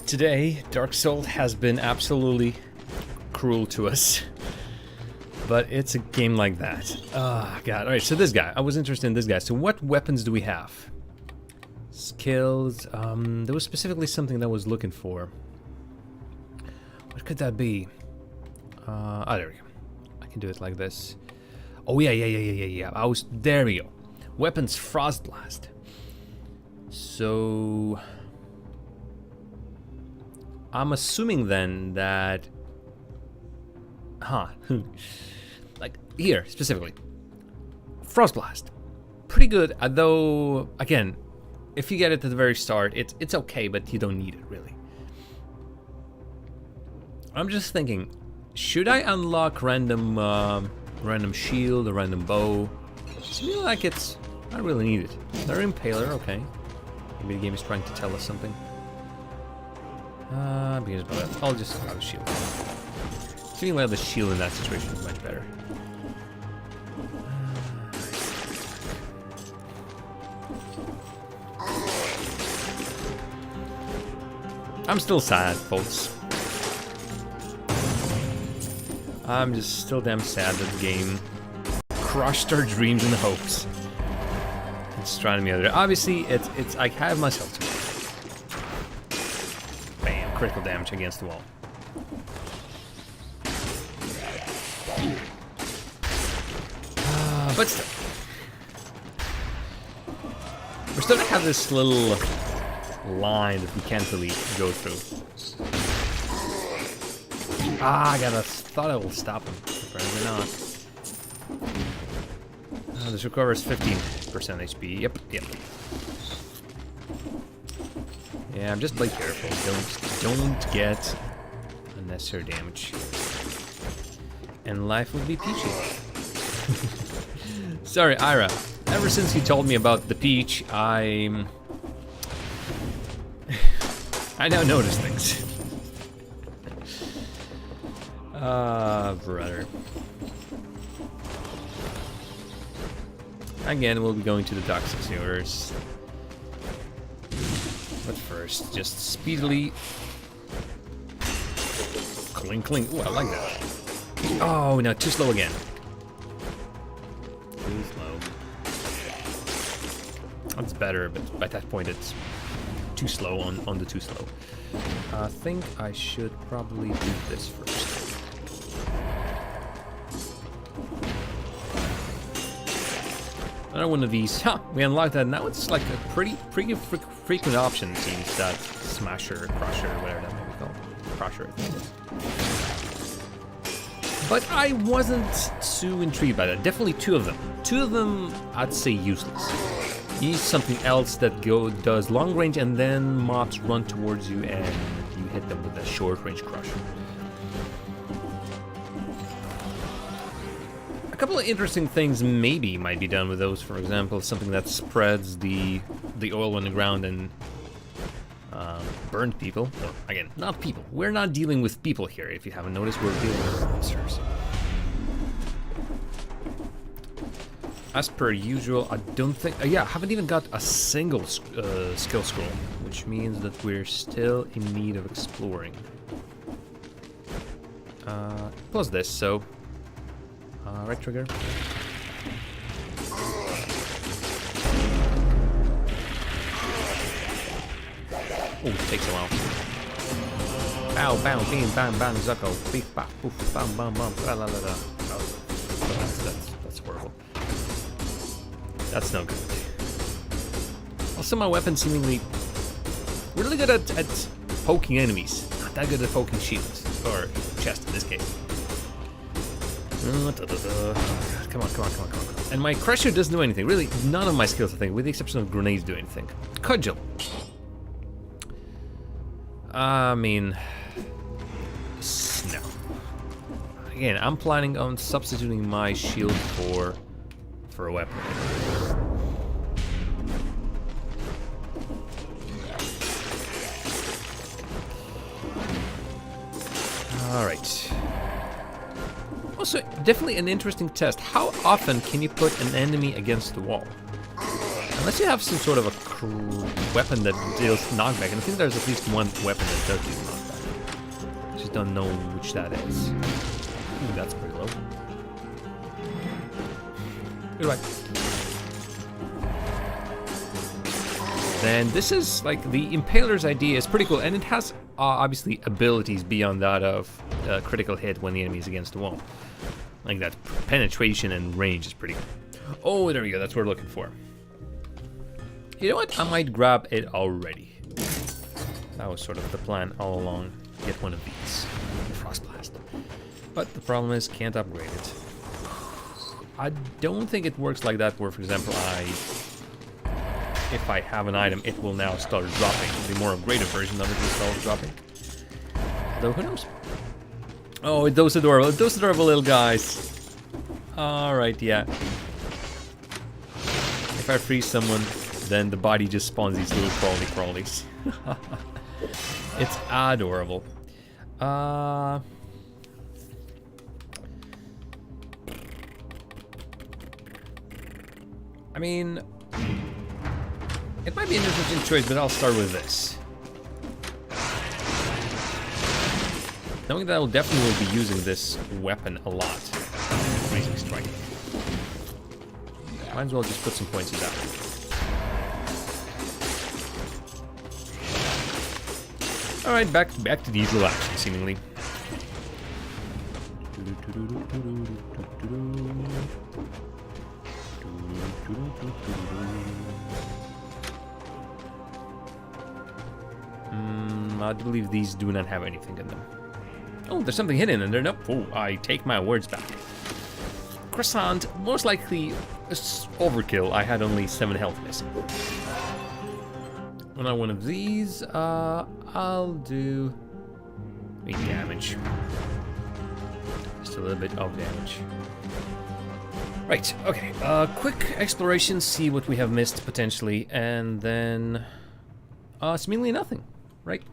Today, Dark Souls has been absolutely cruel to us. But it's a game like that. Oh, God. Alright, so this guy. I was interested in this guy. So what weapons do we have? Skills. There was specifically something that I was looking for. What could that be? Oh, there we go. I can do it like this. Oh, yeah. There we go. Weapons Frost Blast. So... I'm assuming then that... like, here, specifically. Frost Blast. Pretty good, though, again, if you get it at the very start, it's okay, but you don't need it, really. I'm just thinking, should I unlock random shield, a random bow? I feel like it's... I don't really need it. They're Impaler, okay. Maybe the game is trying to tell us something. I'll just grab a shield. Feeling like the shield in that situation is much better. I'm still sad, folks. I'm just still damn sad that the game crushed our dreams and hopes. It's trying to be other. Obviously, it's I have myself to blame. Bam, critical damage against the wall. But still, we're starting to have this little line that we can't really go through. I thought I will stop him. Apparently not. This recovers 15% HP. Yep. Yeah, just play careful. Don't get unnecessary damage. And life will be peachy. Sorry, Ira. Ever since you told me about the peach, I now notice things. Brother. Again, we'll be going to the Toxic Universe. But first, just speedily... Cling. Ooh, I like that. Oh, no, too slow again. Too slow. That's better, but at that point it's too slow on the too slow. I think I should probably do this first. Another one of these. We unlocked that. Now it's like a pretty frequent option, it seems, that Smasher, Crusher, whatever that may be called. Crusher, I think it is. But I wasn't too intrigued by that. Definitely two of them. Two of them, I'd say useless. You need something else that does long range, and then mobs run towards you and you hit them with a short range crusher. A couple of interesting things maybe might be done with those. For example, something that spreads the oil on the ground and burn people. Well, again, not people. We're not dealing with people here. If you haven't noticed, we're dealing with monsters. As per usual, I don't think... I haven't even got a single skill scroll, which means that we're still in need of exploring. Plus this, so... right trigger. Oh, it takes a while. Bow, bow, bing, bang, bang, zucko. Beef, bop, poof, bam, bam, bam, la la la la. Oh, that's horrible. That's no good. Also, my weapons seemingly really good at poking enemies. Not that good at poking shields. Or chest in this case. Come on. And my Crusher doesn't do anything. Really, none of my skills, I think, with the exception of grenades, do anything. Cudgel. I mean... no. Again, I'm planning on substituting my shield for a weapon. Alright. Also, definitely an interesting test. How often can you put an enemy against the wall? Unless you have some sort of a weapon that deals knockback, and I think there's at least one weapon that does deal knockback. I just don't know which that is. Ooh, that's pretty low. Goodbye. Then this is like the Impaler's idea is pretty cool, and it has obviously abilities beyond that of critical hit when the enemy is against the wall. Like that penetration and range is pretty good. Oh, there we go. That's what we're looking for. You know what? I might grab it already. That was sort of the plan all along. Get one of these. Frost Blast. But the problem is, can't upgrade it. I don't think it works like that where, for example, if I have an item, it will now start dropping. The more upgraded version of it will start dropping. Though, who knows? Oh, those adorable little guys. Alright, yeah. If I freeze someone, then the body just spawns these little crawlies. It's adorable. I mean, it might be an interesting choice, but I'll start with this. Knowing that I will definitely be using this weapon a lot. Freezing Strike. Might as well just put some points in that. Alright, back to the usual action, seemingly. I believe these do not have anything in them. Oh, there's something hidden in there. Nope. Oh, I take my words back. Croissant, most likely overkill. I had only 7 health missing. When I one of these, I'll do 8 damage. Just a little bit of damage. Right, okay. Quick exploration, see what we have missed potentially, and then seemingly nothing, right?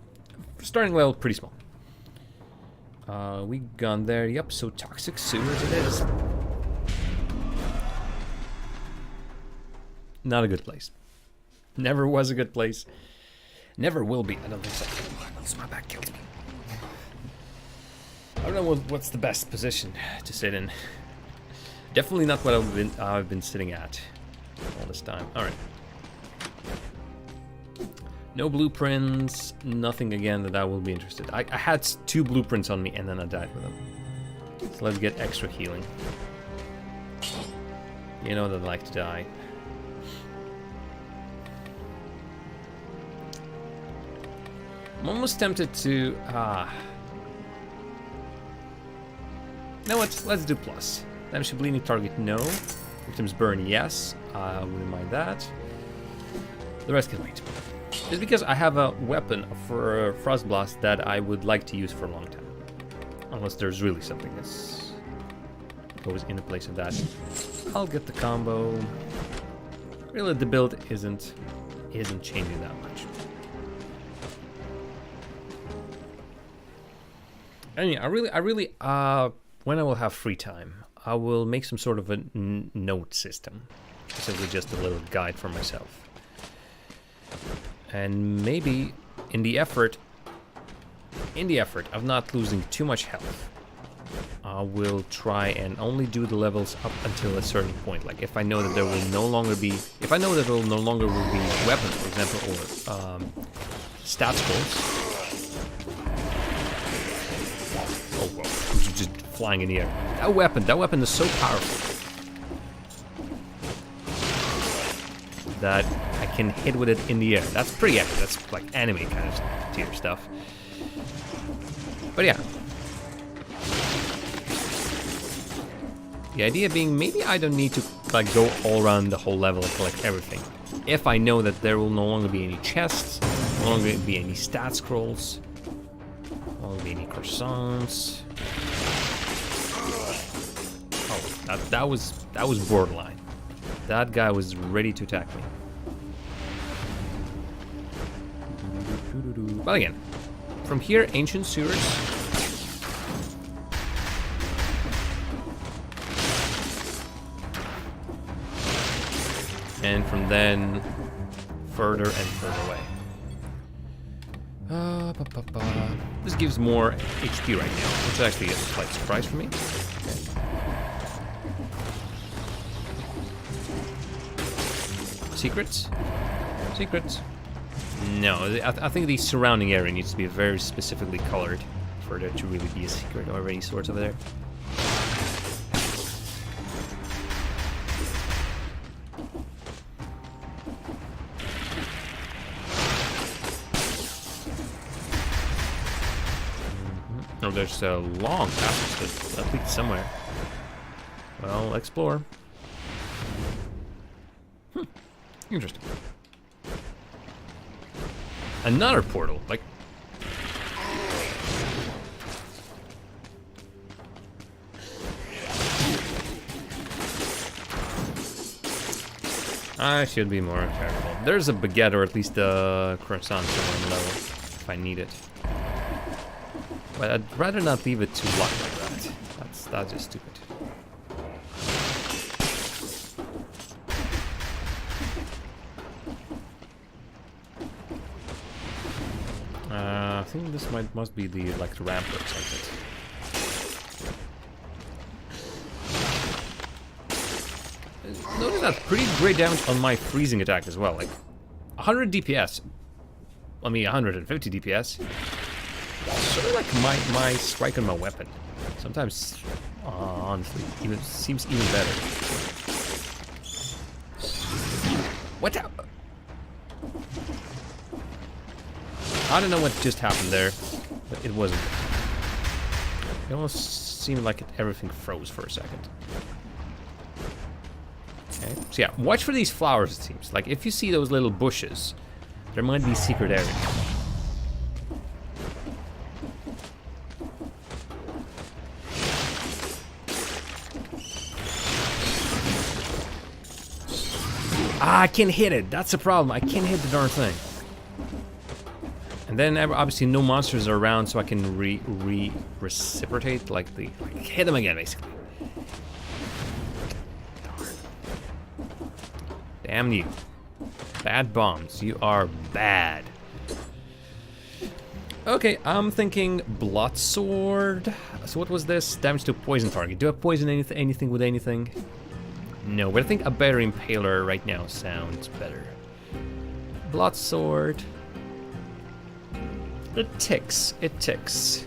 Starting level pretty small. We gone there, yep, so toxic sewers it is. Not a good place. Never was a good place. Never will be, I don't think so. So my back kills me. I don't know what's the best position to sit in. Definitely not what I've been sitting at all this time. Alright. No blueprints, nothing again that I will be interested. I had 2 blueprints on me and then I died with them. So let's get extra healing. You know that I like to die. I'm almost tempted to... No, let's do plus. Damage to bleeding target, no. Victims burn, yes. I wouldn't mind that. The rest can wait. It's because I have a weapon for Frost Blast that I would like to use for a long time. Unless there's really something that goes in the place of that. I'll get the combo. Really, the build isn't changing that much. Anyway, I really, when I will have free time, I will make some sort of a note system. Simply just a little guide for myself. And maybe in the effort of not losing too much health, I will try and only do the levels up until a certain point. Like if I know that there will no longer be, will be weapons, for example, or stat scrolls. Oh, whoa, just flying in the air. That weapon is so powerful that I can hit with it in the air. That's pretty epic. That's like anime kind of tier stuff. But yeah. The idea being maybe I don't need to like go all around the whole level and collect everything. If I know that there will no longer be any chests, no longer be any stat scrolls, no longer be any croissants. Oh, that was borderline. That guy was ready to attack me. But again, from here, ancient sewers. And from then, further and further away. This gives more HP right now, which is actually a slight surprise for me. Okay. Secrets? Secrets? No, I think the surrounding area needs to be very specifically colored for there to really be a secret or any sorts over there. Oh, there's a long passage that leads somewhere. Well, explore. Interesting. Another portal, like... I should be more careful. There's a baguette, or at least a croissant somewhere on the level, if I need it. But I'd rather not leave it too locked like that. That's just stupid. I think this must be the like the ramp or something. Notice that pretty great damage on my freezing attack as well. Like 100 DPS. I mean 150 DPS. Sort of like my strike on my weapon. Sometimes, honestly, even seems even better. What the? I don't know what just happened there, but it wasn't. It almost seemed like everything froze for a second. Okay, so yeah, watch for these flowers, it seems. Like, if you see those little bushes, there might be a secret area. Ah, I can't hit it. That's the problem. I can't hit the darn thing. And then obviously no monsters are around, so I can reciprocate, like hit them again, basically. Darn. Damn you. Bad bombs. You are bad. Okay, I'm thinking blood sword. So what was this? Damage to poison target. Do I poison anything with anything? No, but I think a better impaler right now sounds better. Blood sword. It ticks. It ticks.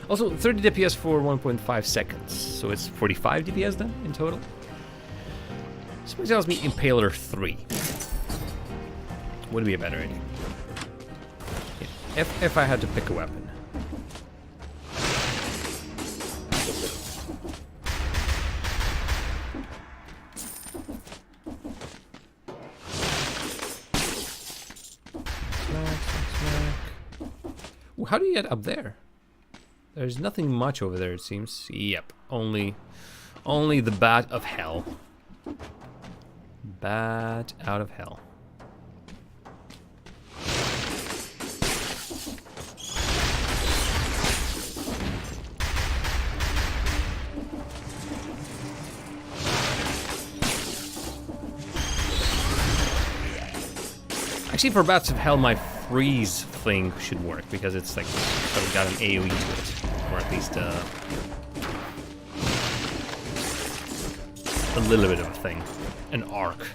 Also, 30 DPS for 1.5 seconds. So it's 45 DPS then in total. Something tells me Impaler 3 would be a better idea. Yeah. If I had to pick a weapon. How do you get up there? There's nothing much over there, it seems. Yep, only the bat of hell. Bat out of hell. Actually, for bats of hell, my freeze thing should work because it's like sort of got an AoE to it, or at least a little bit of a thing, an arc.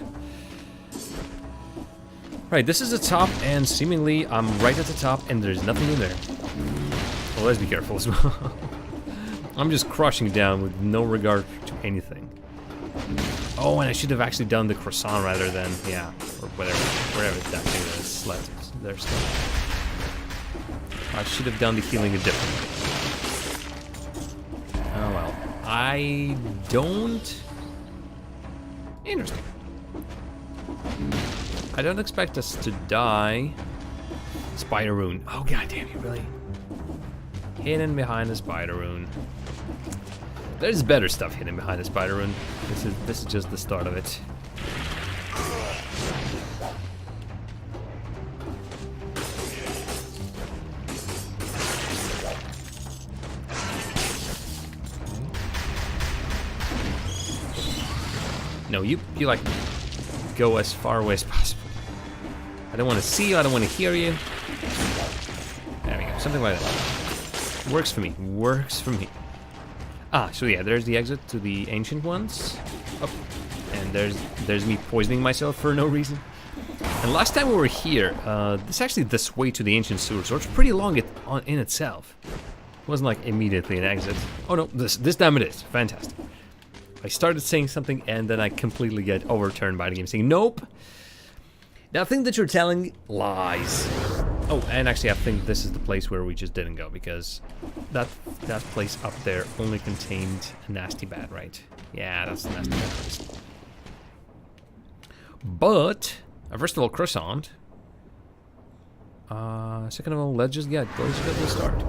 Right, this is the top, and seemingly I'm right at the top, and there's nothing in there. Well, let's be careful as well. I'm just crushing down with no regard to anything. Oh, and I should have actually done the croissant rather than, yeah, or wherever that thing is. There's stuff. I should have done the healing a different way. Oh well. I don't... Interesting. I don't expect us to die. Spider rune. Oh god damn you, really? Hidden behind the spider rune. There's better stuff hidden behind the spider rune. This is just the start of it. No, you like go as far away as possible. I don't want to see you, I don't want to hear you. There we go, something like that. Works for me, works for me. Ah, so yeah, there's the exit to the ancient ones. Oh, and there's me poisoning myself for no reason. And last time we were here, this actually this way to the ancient sewer, so it's pretty long in itself. It wasn't like immediately an exit. Oh no, this time it is. Fantastic. I started saying something and then I completely get overturned by the game saying, nope. That thing that you're telling lies. Oh, and actually I think this is the place where we just didn't go, because that place up there only contained a nasty bat, right? Yeah, that's the nasty bat place. But, first of all, croissant. Second of all, let's get the start.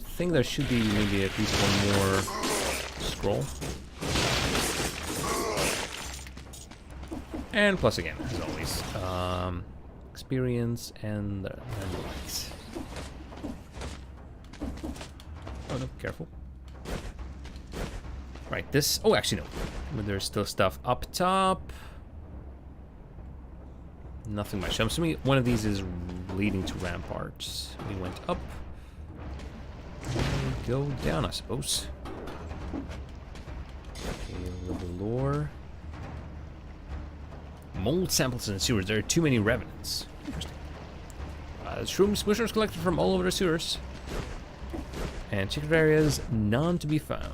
Think there should be maybe at least one more scroll. And plus again, as always, experience and the lights. Oh no, careful. Right, this, oh actually no, but there's still stuff up top. Nothing much. I'm assuming one of these is leading to ramparts. We went up. And go down, I suppose. Okay, a little lore. Mold samples in the sewers. There are too many revenants. Interesting. Shroom squishers collected from all over the sewers. And secret areas, none to be found.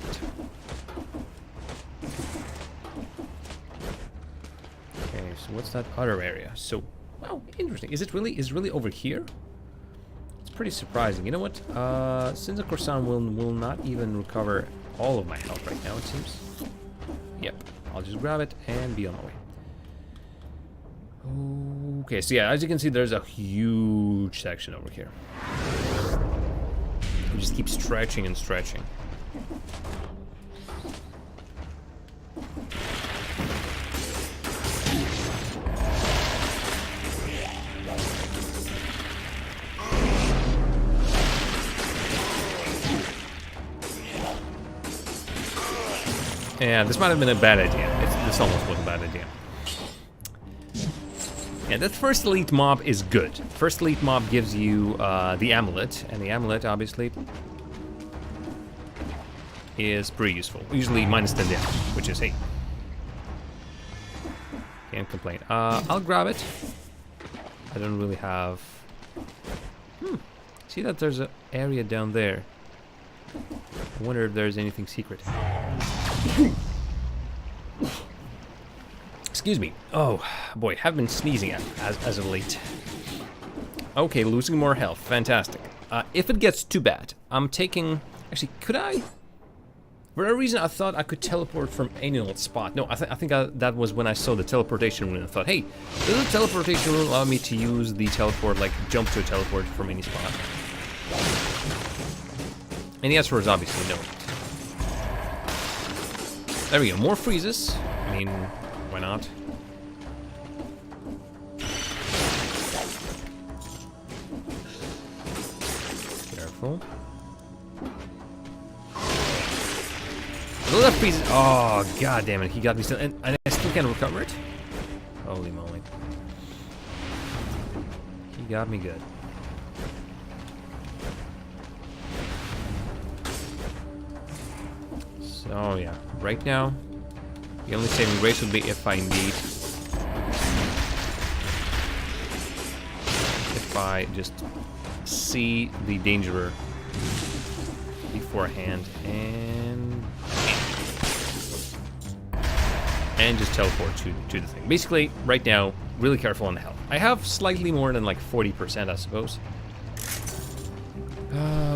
Okay, so what's that other area? So, wow, interesting. Is it really over here? It's pretty surprising. You know what? Since the croissant will not even recover all of my health right now, it seems. Yep, I'll just grab it and be on my way. Okay, so yeah, as you can see, there's a huge section over here. We just keep stretching and stretching. Yeah, this might have been a bad idea. This almost was a bad idea. Yeah, that first elite mob is good. First elite mob gives you the amulet, and the amulet, obviously, is pretty useful. Usually minus 10 damage, which is, hey, can't complain. I'll grab it. I don't really have... See that there's an area down there. I wonder if there's anything secret. Excuse me. Oh, boy, have been sneezing as of late. Okay, losing more health. Fantastic. If it gets too bad, I'm taking... Actually, could I? For a reason, I thought I could teleport from any old spot. No, I think that was when I saw the teleportation rune. I thought, hey, does the teleportation rune allow me to use the teleport, like jump to a teleport from any spot? And the answer is obviously no. There we go, more freezes. I mean, why not? Careful. That freezes. Oh, god damn it, he got me still. And I still can't recover it? Holy moly. He got me good. So yeah, right now, the only saving grace would be if I just see the danger beforehand and just teleport to the thing. Basically, right now, really careful on the health. I have slightly more than like 40%, I suppose.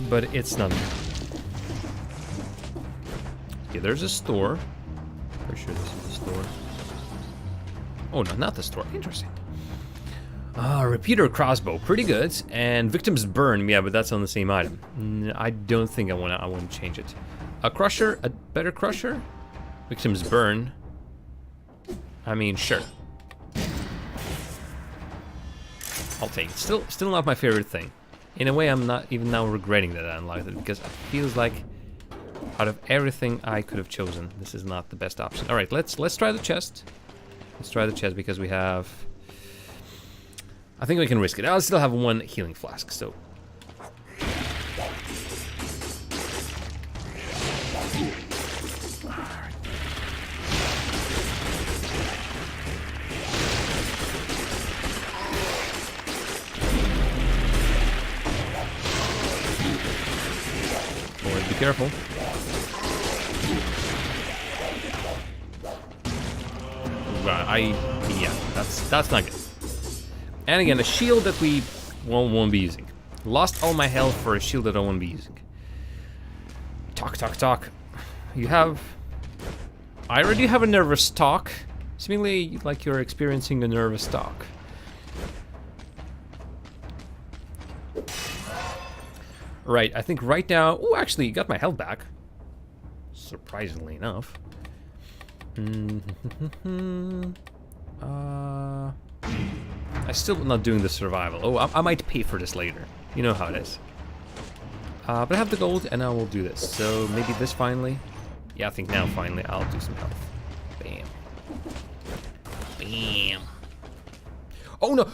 But it's not. Okay, there's a store. Pretty sure this is the store. Oh, no, not the store. Interesting. Repeater crossbow, pretty good. And victims burn, yeah, but that's on the same item. I don't think I want to change it. A crusher, a better crusher. Victims burn. I mean, sure. I'll take it. Still not my favorite thing. In a way, I'm not even now regretting that I unlocked it, because it feels like Out of everything I could have chosen, this is not the best option. All right, let's try the chest. Let's try the chest because we have... I think we can risk it. I'll still have 1 healing flask, so... Always be careful. Yeah, that's not good. And again, a shield that we won't be using. Lost all my health for a shield that I won't be using. Talk. You have... I already have a nervous talk. Seemingly like you're experiencing a nervous talk. Right, I think right now... Oh, actually, you got my health back. Surprisingly enough. I'm still not doing the survival. Oh, I might pay for this later. You know how it is. But I have the gold, and I will do this. So maybe this finally. Yeah, I think now finally I'll do some health. Bam. Bam. Oh no!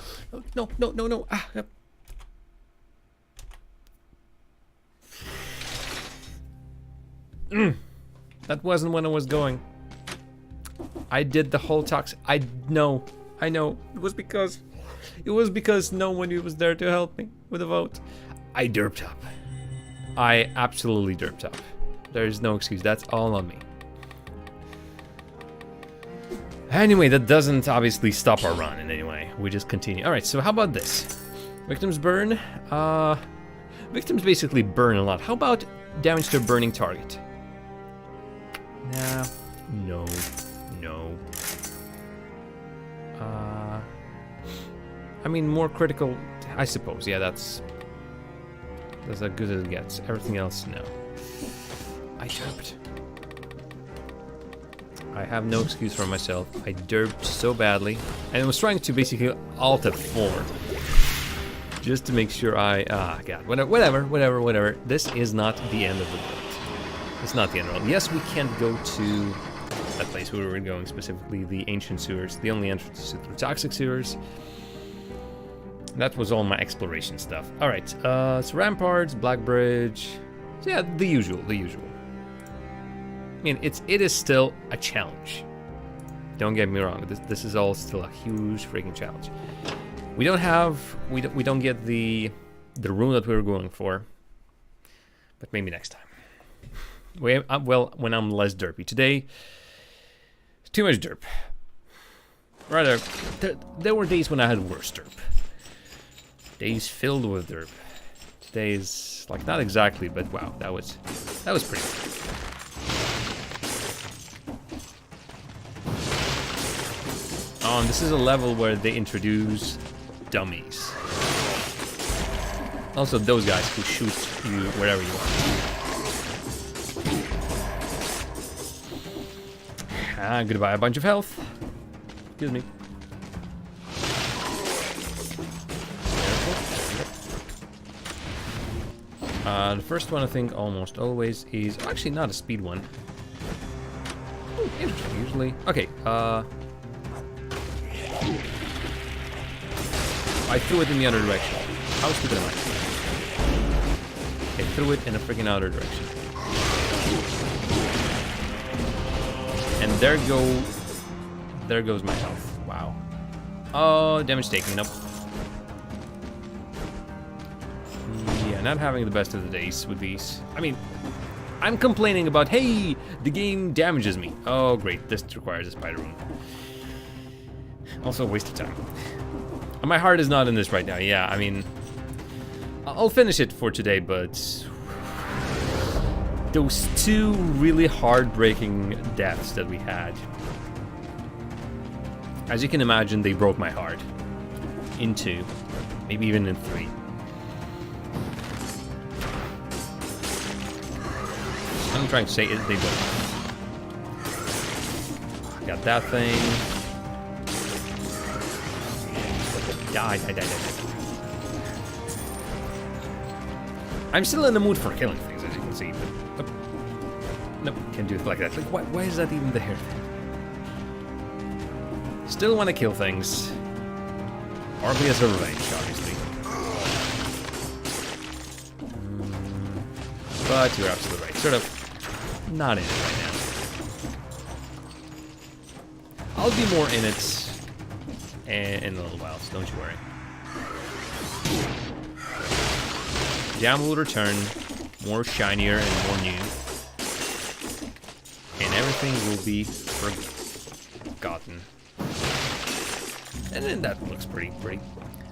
No! Ah. That wasn't when I was going. I did the whole tox. I know. It was because no one was there to help me with a vote. I derped up. I absolutely derped up. There's no excuse. That's all on me. Anyway, that doesn't obviously stop our run in any way. We just continue. All right. So how about this? Victims burn. Victims basically burn a lot. How about damage to a burning target? Nah. No. I mean, more critical, I suppose. Yeah, that's as good as it gets. Everything else, no. I derped. I have no excuse for myself. I derped so badly, and I was trying to basically alt F4 just to make sure God, whatever. This is not the end of the world. It's not the end of the world. Yes, we can't go to that place where we're going, specifically the ancient sewers, the only entrance to the toxic sewers. That was all my exploration stuff. All right, so ramparts, Black Bridge. So yeah, the usual. I mean, it is still a challenge. Don't get me wrong. This is all still a huge freaking challenge. We don't get the room that we were going for, but maybe next time. Well, when I'm less derpy. Today, too much derp. Rather, there were days when I had worse derp. Days filled with derp. Today's like not exactly, but wow, that was pretty good. Oh, and this is a level where they introduce dummies. Also, those guys who shoot you wherever you are. Goodbye, a bunch of health. Excuse me. The first one I think almost always is actually not a speed one. Ooh, interesting. Usually, okay. I threw it in the other direction. How stupid am I? I threw it in a freaking other direction. And there goes my health. Wow. Oh, damage taken. Nope. Yeah, not having the best of the days with these. I mean, I'm complaining about, hey, the game damages me. Oh, great. This requires a spider rune. Also a waste of time. My heart is not in this right now. Yeah, I mean, I'll finish it for today, but those two really heartbreaking deaths that we had, as you can imagine, they broke my heart in two, maybe even in three. I'm trying to say it, they don't. Got that thing. Die. I'm still in the mood for killing things, as you can see. But, Nope, can't do it like that. Like, why is that even there? Still want to kill things. Hardly as a revenge, obviously. But you're absolutely right. Sort of not in it right now. I'll be more in it in a little while, so don't you worry. Jam will return, more shinier and more new. And everything will be forgotten. And then that looks pretty.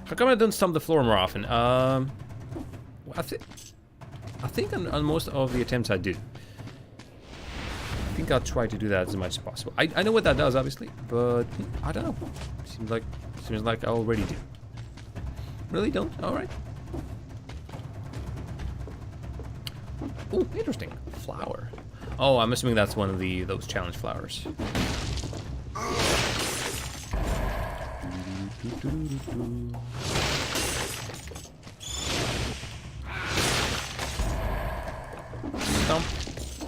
How come I don't stomp the floor more often? I think on most of the attempts I do. I think I'll try to do that as much as possible. I know what that does, obviously, but I don't know. Seems like I already do. Really don't? Alright. Oh, interesting. Flower. Oh, I'm assuming that's one of those challenge flowers. Stomp.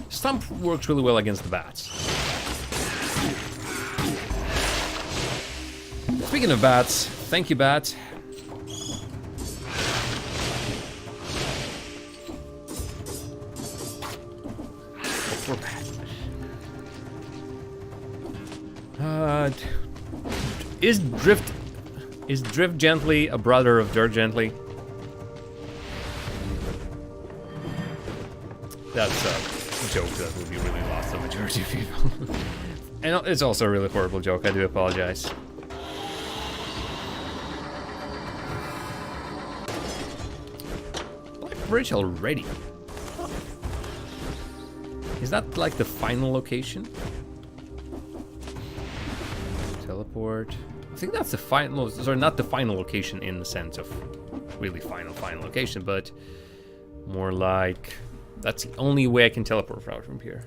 Stomp works really well against the bats. Speaking of bats, thank you, bat. Poor bat. Is Drift Gently a brother of Dirt Gently? That's a joke that will be really lost on the majority of people. And it's also a really horrible joke, I do apologize. Black Bridge already? Huh. Is that like the final location? Teleport. I think that's the final, sorry, not the final location in the sense of really final location, but more like that's the only way I can teleport out from here.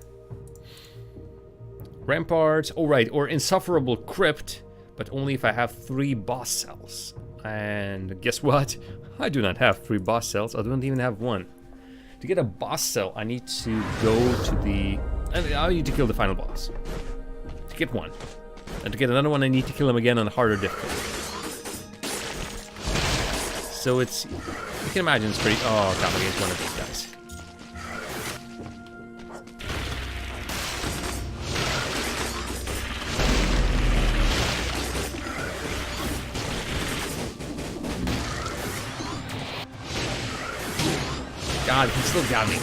Ramparts, oh right, or Insufferable Crypt, but only if I have 3 boss cells. And guess what? I do not have 3 boss cells, I don't even have 1. To get a boss cell, I need to go to the... I need to kill the final boss. To get 1. And to get another one, I need to kill him again on a harder difficulty. So it's... You can imagine it's pretty... Oh, God, I'm against one of these guys. God, he still got me.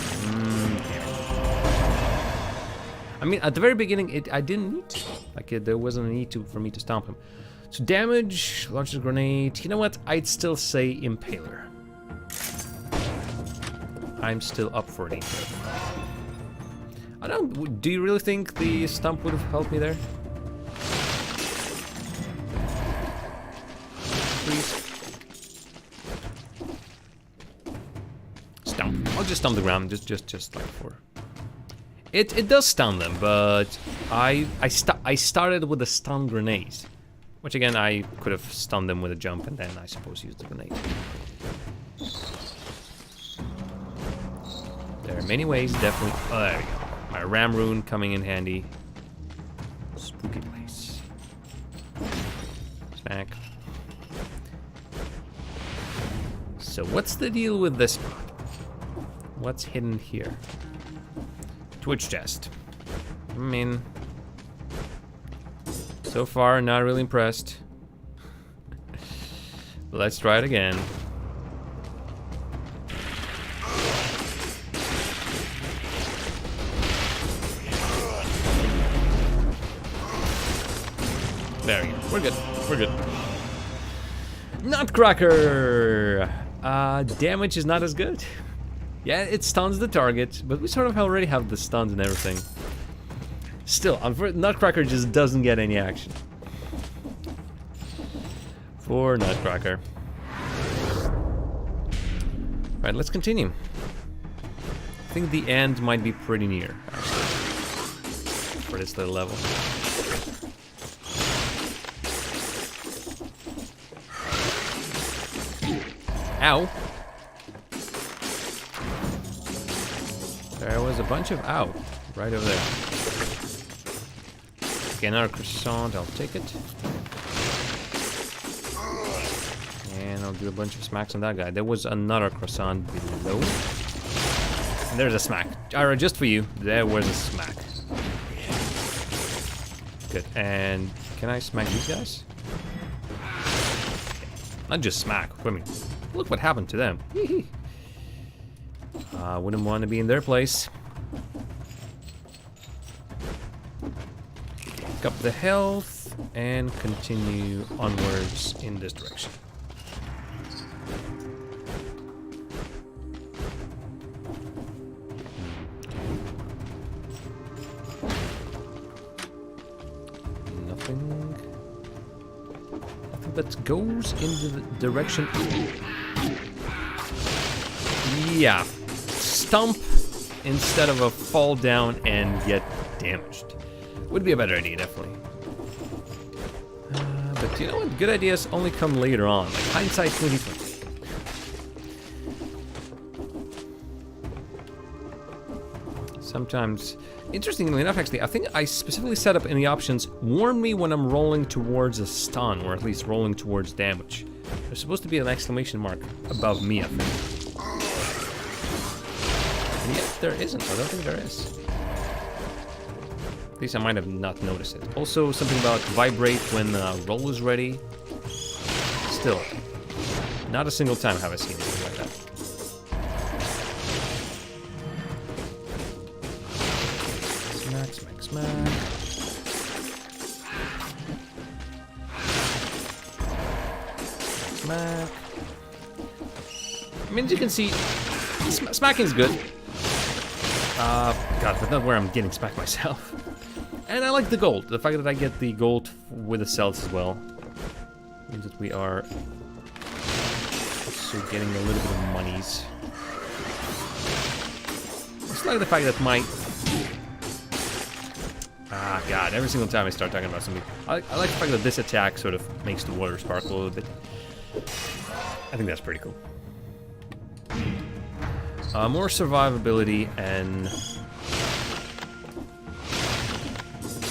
I mean, at the very beginning, I didn't need to. Like, there wasn't a need for me to stomp him. So damage, launch a grenade. You know what? I'd still say Impaler. I'm still up for the Impaler. I don't know, do you really think the stump would have helped me there? Please. Stump. I'll just stump the ground, just like for... It does stun them, but I started with a stun grenade, which again I could have stunned them with a jump and then I suppose use the grenade. There are many ways, definitely. Oh, there we go. My Ram Rune coming in handy. Spooky place. Smack. So what's the deal with this spot? What's hidden here? Twitch chest. I mean, so far not really impressed. Let's try it again. There we go. We're good. We're good. Nutcracker! Damage is not as good. Yeah, it stuns the target, but we sort of already have the stuns and everything. Still, Nutcracker just doesn't get any action. For Nutcracker. Right, let's continue. I think the end might be pretty near, actually, for this little level. Ow. There was a bunch of ow. right over there. Okay, another croissant, I'll take it. And I'll do a bunch of smacks on that guy. There was another croissant below. And there's a smack. Ira, just for you, there was a smack. Good, and can I smack these guys? Not just smack, I mean, look what happened to them. I wouldn't want to be in their place. Pick up the health and continue onwards in this direction. Nothing that goes in the direction. Yeah, stump instead of a fall down and get damaged. Would be a better idea, definitely. But you know what? Good ideas only come later on. Like hindsight 2020. Sometimes, interestingly enough, actually, I think I specifically set up in the options, warn me when I'm rolling towards a stun, or at least rolling towards damage. There's supposed to be an exclamation mark above me, I think. And yet there isn't. I don't think there is. At least I might have not noticed it. Also, something about vibrate when roll is ready. Still, not a single time have I seen anything like that. Smack, smack, smack. Smack. I mean, as you can see, smacking's good. God, but not where I'm getting smacked myself. And I like the gold. The fact that I get the gold with the cells as well means that we are also getting a little bit of monies. Just like the fact that my... God, every single time I start talking about something, I like the fact that this attack sort of makes the water sparkle a little bit. I think that's pretty cool. More survivability and...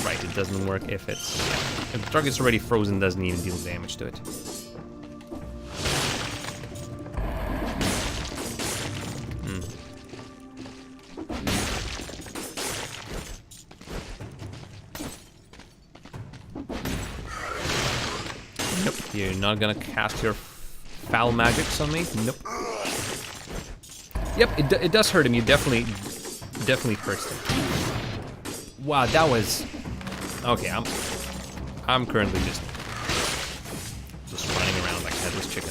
Right, it doesn't work if it's... If the target's already frozen, doesn't even deal damage to it. Nope, you're not gonna cast your foul magics on me? Nope. Yep, it does hurt him. You definitely hurts him. Wow, that was... Okay, I'm currently just running around like a headless chicken.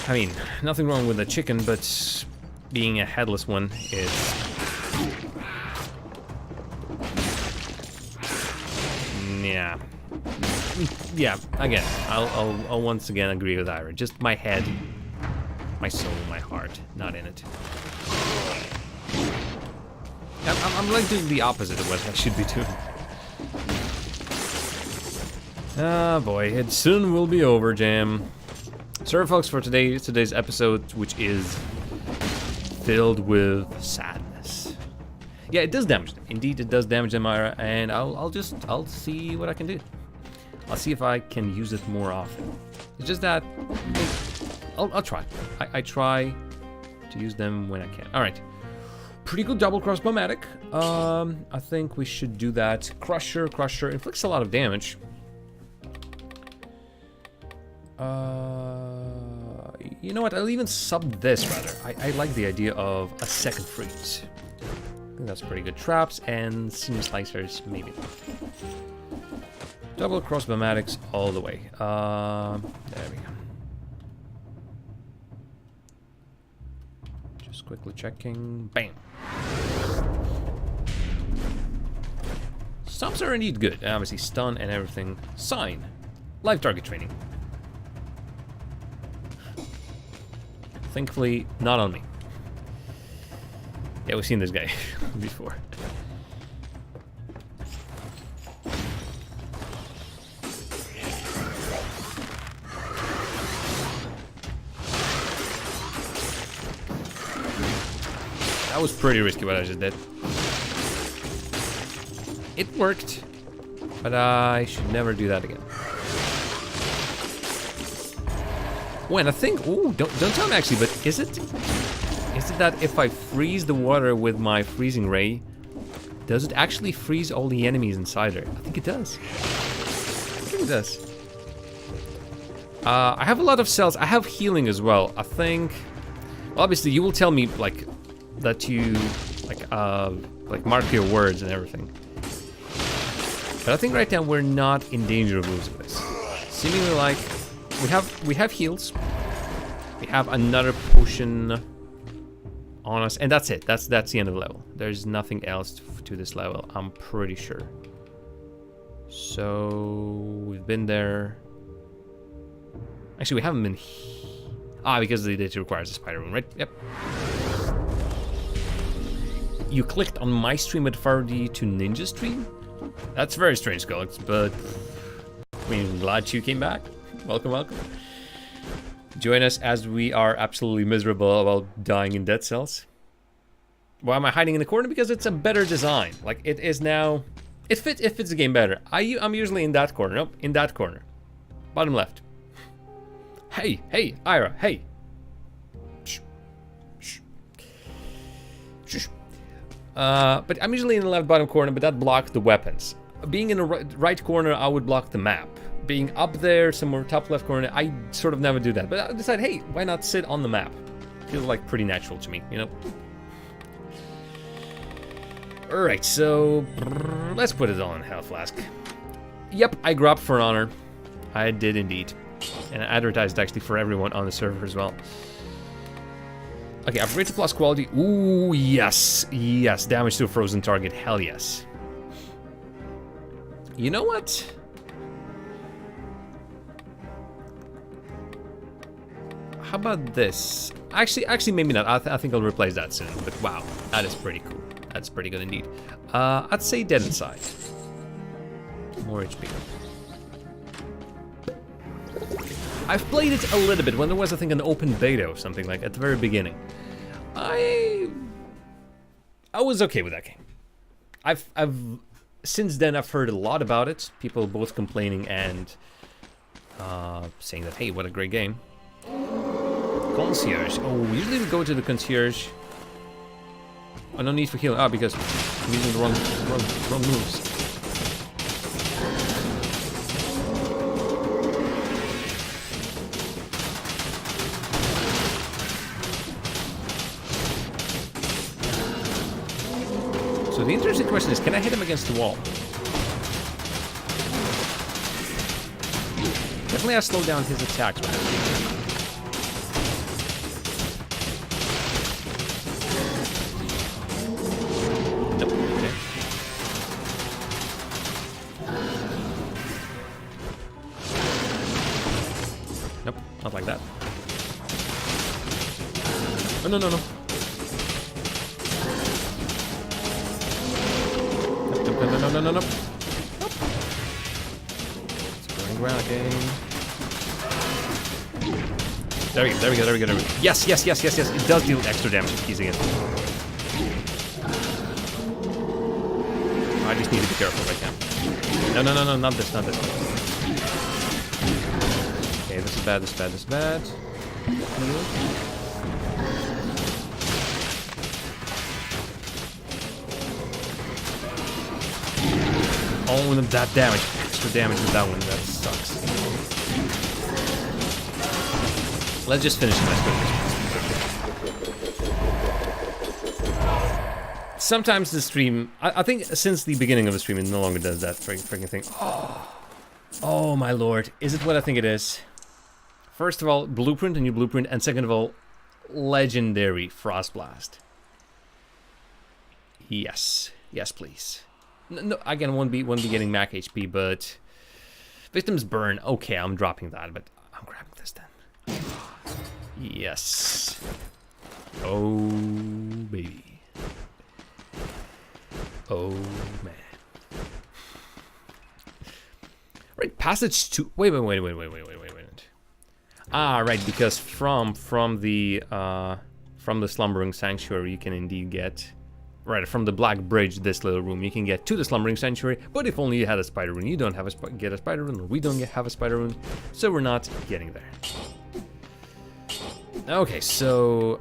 I mean, nothing wrong with a chicken, but being a headless one is... Yeah. Yeah, again, I'll once again agree with Ira. Just my head, my soul, my heart, not in it. I'm like doing the opposite of what I should be doing. Ah, boy, it soon will be over, Jam. Sorry, folks, for today's episode, which is filled with sadness. Yeah, it does damage them. Indeed, it does damage them, Ira, and I'll see what I can do. I'll see if I can use it more often. It's just that I'll try. I try to use them when I can. All right. Pretty good double crossbow-matic. I think we should do that. Crusher inflicts a lot of damage. You know what? I'll even sub this rather. I like the idea of a second freeze. I think that's pretty good. Traps and seam slicers, maybe. Double crossbow-matics all the way. There we go. Just quickly checking. Bam. Stomps are indeed good. Obviously, stun and everything. Sign. Live target training. Thankfully, not on me. Yeah, we've seen this guy before. That was pretty risky what I just did. It worked, but I should never do that again. When I think, ooh, don't tell me actually, but is it that if I freeze the water with my freezing ray, does it actually freeze all the enemies inside there? I think it does. I think it does. I have a lot of cells. I have healing as well. I think, well, obviously you will tell me like that you like mark your words and everything. But I think right now we're not in danger of losing this. Seemingly like we have heals. We have another potion on us, and that's it. That's the end of the level. There's nothing else to this level, I'm pretty sure. So we've been there. Actually, we haven't been. Because it requires a spider rune, right? Yep. You clicked on my stream at Fardy to Ninja stream. That's very strange, Skulks, but I mean, glad you came back. Welcome, welcome. Join us as we are absolutely miserable about dying in dead cells. Why am I hiding in the corner? Because it's a better design. Like, it is now... It fits the game better. I'm usually in that corner. Nope, in that corner. Bottom left. Hey, Ira, hey. Shh. Shh. Shh. But I'm usually in the left bottom corner, but that blocked the weapons. Being in the right corner, I would block the map. Being up there, somewhere top left corner, I sort of never do that. But I decided, hey, why not sit on the map? Feels like pretty natural to me, you know? Alright, so let's put it all in Health Flask. Yep, I grabbed for honor. I did indeed. And I advertised actually for everyone on the server as well. Okay, upgrade to plus quality. Ooh, yes. Yes, damage to a frozen target. Hell yes. You know what? How about this? Actually, maybe not. I think I'll replace that soon. But wow, that is pretty cool. That's pretty good indeed. I'd say Dead Inside. More HP. I've played it a little bit when there was, I think, an open beta or something like at the very beginning. I was okay with that game. I've since then I've heard a lot about it. People both complaining and saying that, hey, what a great game. Concierge. Oh, usually we go to the concierge. Oh, no need for healing. Because I'm using the wrong moves. So the interesting question is, can I hit him against the wall? Definitely I slow down his attacks. Nope, okay. Nope, not like that. Oh, no. No. Nope. It's going around again. There we go. Yes. It does deal extra damage if he's again. I just need to be careful right now. No, not this. Okay, this is bad. Oh, that damage. Extra damage with that one. That sucks. Let's just finish this. Sometimes the stream... I think since the beginning of the stream, it no longer does that freaking thing. Oh, my lord. Is it what I think it is? First of all, blueprint, a new blueprint. And second of all, legendary Frost Blast. Yes. Yes, please. No, again, won't be getting Mac HP, but Victim's Burn. Okay, I'm dropping that, but I'm grabbing this then. Yes. Oh, baby. Oh, man. Right, passage to... Wait. Ah, right, because from the from the Slumbering Sanctuary, you can indeed get... Right, from the Black Bridge, this little room, you can get to the Slumbering Sanctuary, but if only you had a spider rune. You don't have get a spider rune, or we don't have a spider rune, so we're not getting there. Okay, so,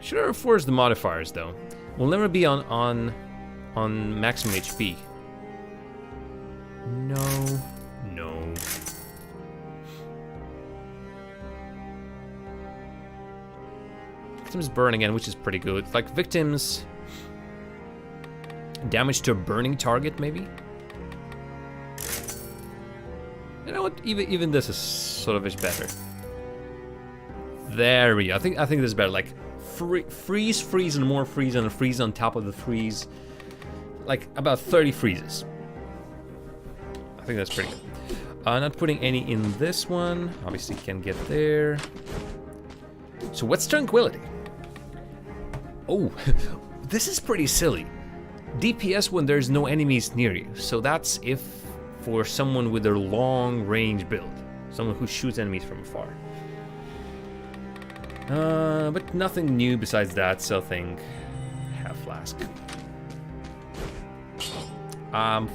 should I enforce the modifiers, though? We'll never be on maximum HP. No. Victims burn again, which is pretty good. Like, victims... Damage to a burning target, maybe? You know what? Even this is sort of better. There we go. I think this is better. Like, freeze, and more freeze, and a freeze on top of the freeze. Like, about 30 freezes. I think that's pretty good. Not putting any in this one. Obviously, can get there. So what's Tranquility? Oh, this is pretty silly. DPS when there's no enemies near you. So that's if for someone with a long range build. Someone who shoots enemies from afar. But nothing new besides that, so I think half flask.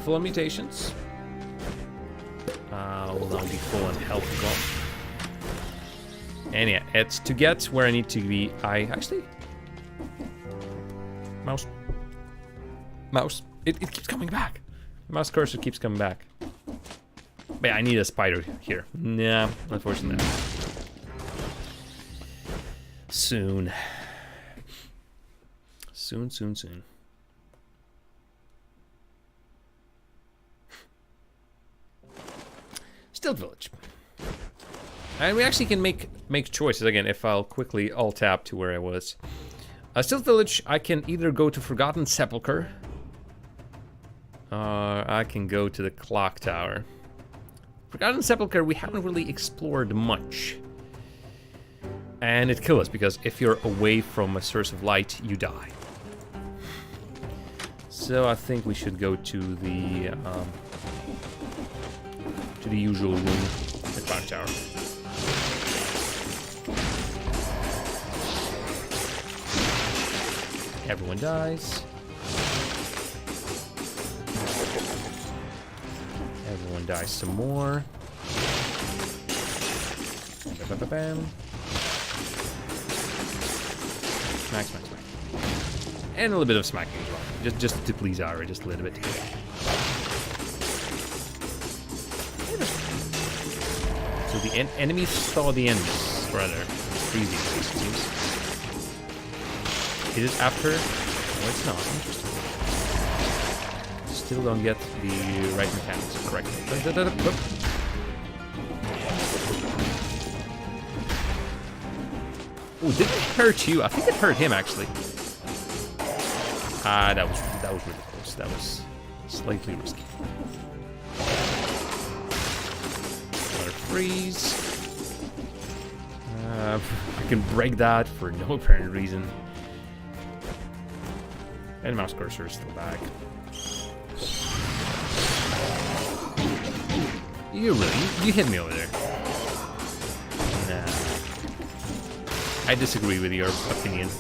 Full on mutations. Will now be full on health drop. And yeah, it's to get where I need to be. Mouse. It keeps coming back. Mouse cursor keeps coming back. But yeah, I need a spider here. Nah, unfortunately. Soon. Soon. Still Village. And we actually can make choices again if I'll quickly alt-tab to where I was. Still Village, I can either go to Forgotten Sepulchre, or I can go to the Clock Tower. Forgotten Sepulchre we haven't really explored much. And it kills us, because if you're away from a source of light, you die. So I think we should go to the usual room, the Clock Tower. Everyone dies. Everyone dies some more. Bam. Smack. And a little bit of smacking as well. Just to please Ira, just a little bit. So the enemies saw the enemies, rather. Freeze these things, it seems. Is it after? No, it's not. Interesting. Still don't get the right mechanics correctly. Oh, did it hurt you? I think it hurt him actually. That was really close. That was slightly risky. Another freeze. I can break that for no apparent reason. And mouse cursor is still back. You hit me over there. Nah. I disagree with your opinion.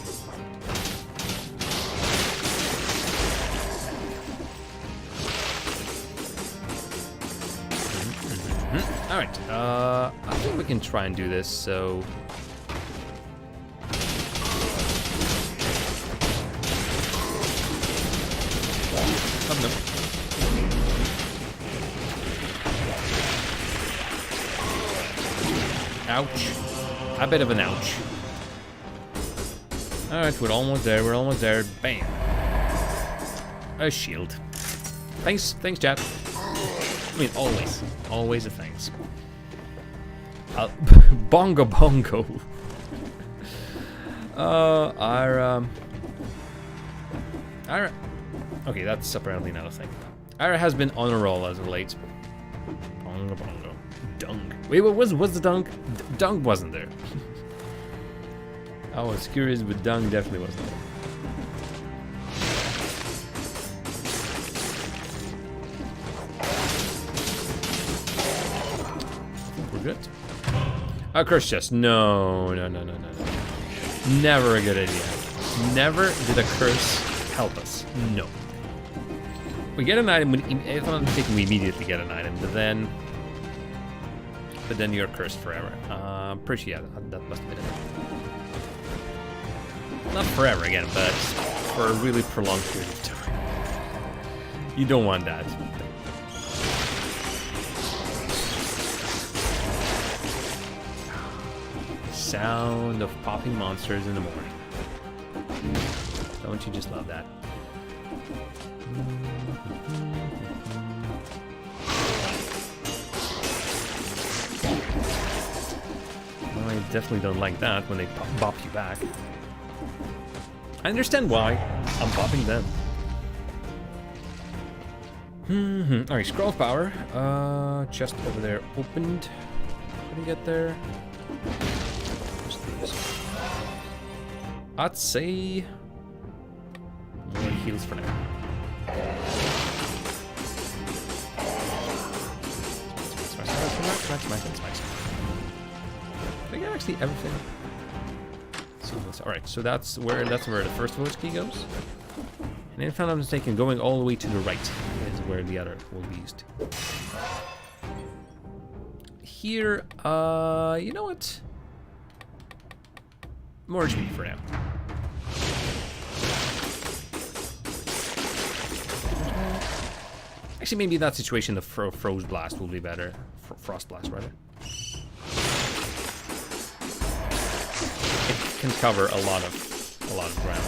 Alright, I think we can try and do this, so... Oh, no. Ouch. A bit of an ouch. Alright, we're almost there, Bam. A shield. Thanks, chat. I mean, always a thanks. Bongo. Ira. Okay, that's apparently not a thing. Ira has been on a roll as of late. Bongo. Dung. Wait, what was the dung? Dung wasn't there. I was curious, but dung definitely wasn't there. We're good. Curse chest. No. Never a good idea. Never did a curse help us. No. We get an item, if I'm not mistaken, we immediately get an item, but then you're cursed forever. Pretty sure, yeah, that must have been it. Not forever again, but for a really prolonged period of time. You don't want that. Sound of popping monsters in the morning. Don't you just love that? Well, I definitely don't like that when they bop you back. I understand why. I'm bopping them. Alright, scroll of power. Chest over there opened. How do you get there? I'd say more heals for now. Smash. I think I actually everything. Alright, so that's where the first village key goes. And if I'm not mistaken, going all the way to the right is where the other will be used. Here, you know what? More HP for now. Actually, maybe in that situation, the Froze Blast will be better. Frost Blast, rather. It can cover a lot of ground.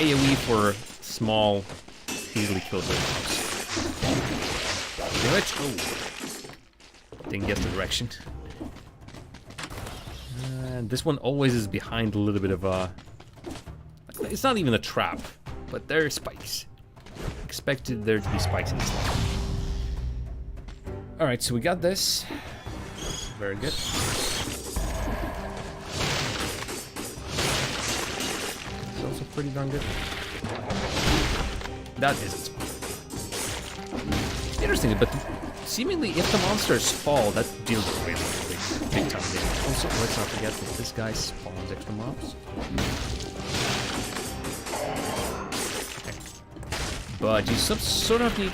AoE for small, easily killable mobs. Damage. Oh, didn't get the direction. And this one always is behind a little bit of a... It's not even a trap, but there are spikes. Expected there to be spikes in this one. Alright, so we got this. Very good. It's also pretty darn good. That isn't spot. Interesting, but seemingly if the monsters fall, that deals really big time damage. Also, let's not forget that this guy spawns extra mobs. Okay. But you sort of need...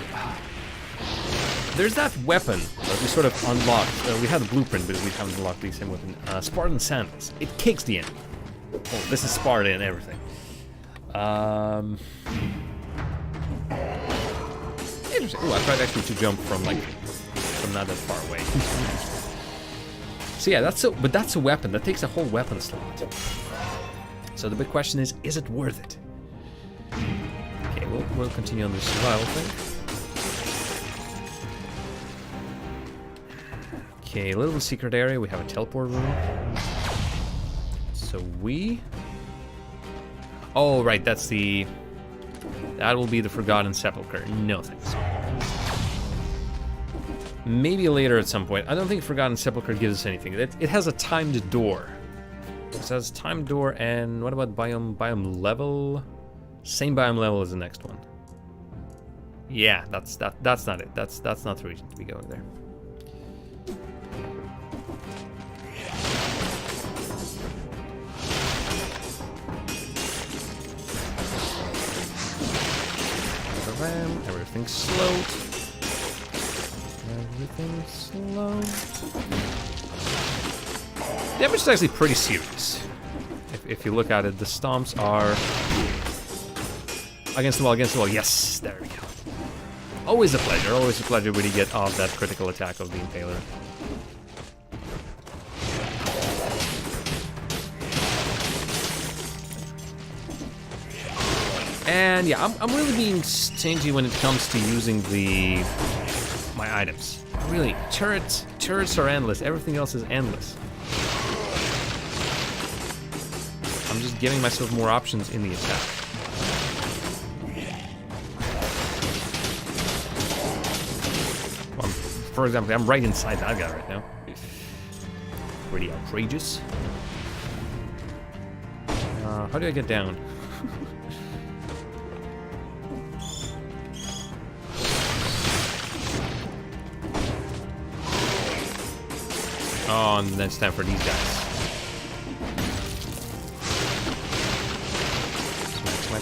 There's that weapon that we sort of unlocked. We had a blueprint, but we haven't unlocked the same weapon. Spartan Sandals. It kicks the enemy. Oh, this is Sparta and everything. Interesting. Ooh, I tried actually to jump from not that far away. So yeah, that's a weapon. That takes a whole weapon slot. So the big question is it worth it? Okay, we'll continue on the survival thing. Okay, a little secret area. We have a teleport room. So we... Oh, right, that will be the Forgotten Sepulchre. No thanks. Maybe later at some point. I don't think Forgotten Sepulchre gives us anything. It has a timed door. It has timed door, and what about biome level? Same biome level as the next one. Yeah, that's not it. That's not the reason to be going there. Everything's slowed. Everything's slow. Damage is actually pretty serious. If you look at it, the stomps are against the wall, Yes, there we go. Always a pleasure when you get off that critical attack of the Impaler. And yeah, I'm really being stingy when it comes to using my items. Really, turrets are endless. Everything else is endless. I'm just giving myself more options in the attack. Well, for example, I'm right inside that guy right now. Pretty outrageous. How do I get down? Oh, and then it's time for these guys.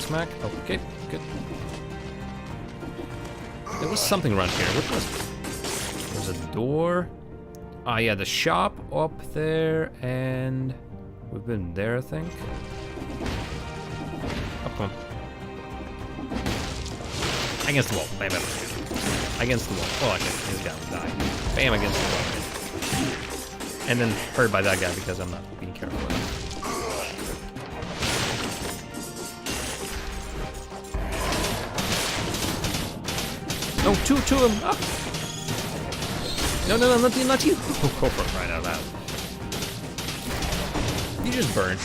smack. Okay, good. There was something around here. What was it? There's a door. Ah, yeah, the shop up there, and we've been there, I think. Oh, come on. Against the wall. Bam, bam. Against the wall. Oh, okay. He's gonna die. Bam, against the wall. And then hurt by that guy because I'm not being careful enough. No, two of them. Ah. No, not you. Oh, right out loud. You just burned.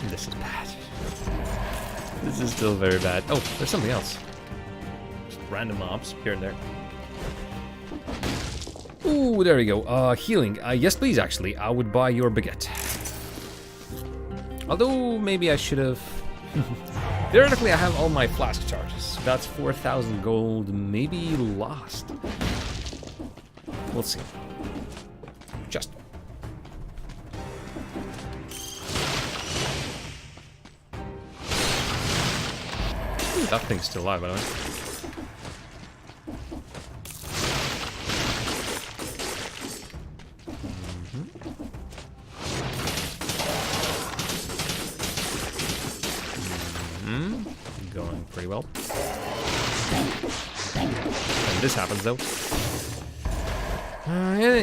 This is bad. This is still very bad. Oh, there's something else. Just random mobs here and there. Ooh, there we go. Healing. Yes, please, actually. I would buy your baguette. Although, maybe I should have... Theoretically, I have all my flask charges. That's 4,000 gold, maybe lost. We'll see. Just. Ooh, that thing's still alive, by the way. Going pretty well. And this happens though.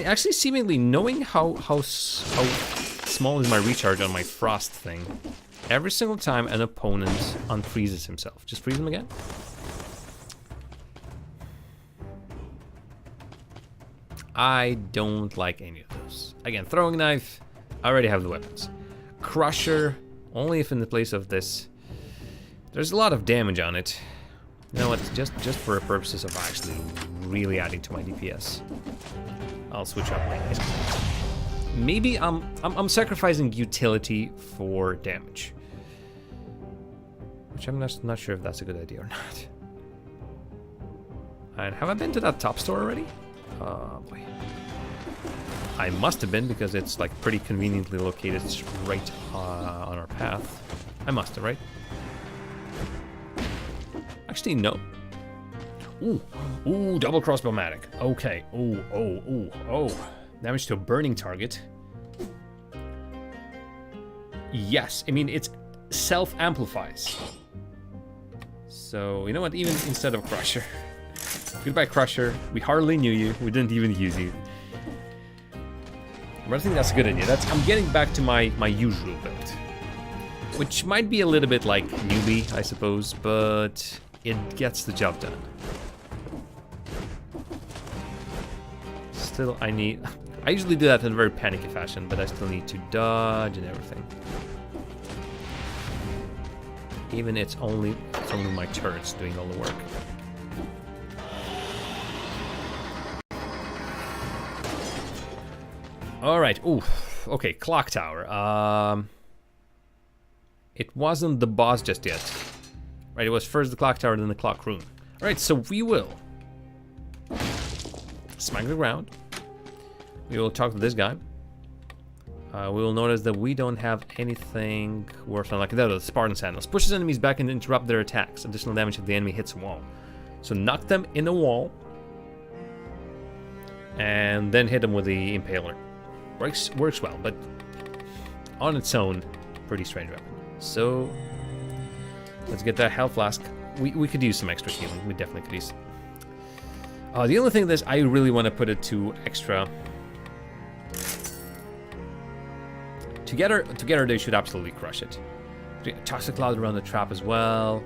Actually, seemingly knowing how small is my recharge on my frost thing, every single time an opponent unfreezes himself, just freeze him again. I don't like any of those. Again, throwing knife, I already have the weapons. Crusher, only if in the place of this. There's a lot of damage on it. You know what? Just for the purposes of actually really adding to my DPS, I'll switch up my knife. Maybe I'm sacrificing utility for damage, which I'm not sure if that's a good idea or not. And have I been to that top store already? Boy. I must have been, because it's like pretty conveniently located right on our path. I must have, right? Actually, no. Ooh, double crossbow-matic. Okay. Oh. Damage to a burning target. Yes, I mean, it's self-amplifies. So, you know what? Even instead of Crusher. Goodbye, Crusher. We hardly knew you. We didn't even use you. But I think that's a good idea. I'm getting back to my usual build. Which might be a little bit like newbie, I suppose, but it gets the job done. Still, I usually do that in a very panicky fashion, but I still need to dodge and everything. Even it's only my turrets doing all the work. All right. Ooh. Okay. Clock tower. It wasn't the boss just yet. Right. It was first the clock tower, then the clock room. All right. So we will smack the ground. We will talk to this guy. We will notice that we don't have anything worth on, like the Spartan Sandals. Pushes enemies back and interrupt their attacks. Additional damage if the enemy hits a wall. So knock them in a wall. And then hit them with the Impaler. Works well, but on its own, pretty strange weapon. So let's get that health flask. We could use some extra healing. We definitely could use it. The only thing is, I really want to put it to extra. Together they should absolutely crush it. Toxic Cloud around the trap as well.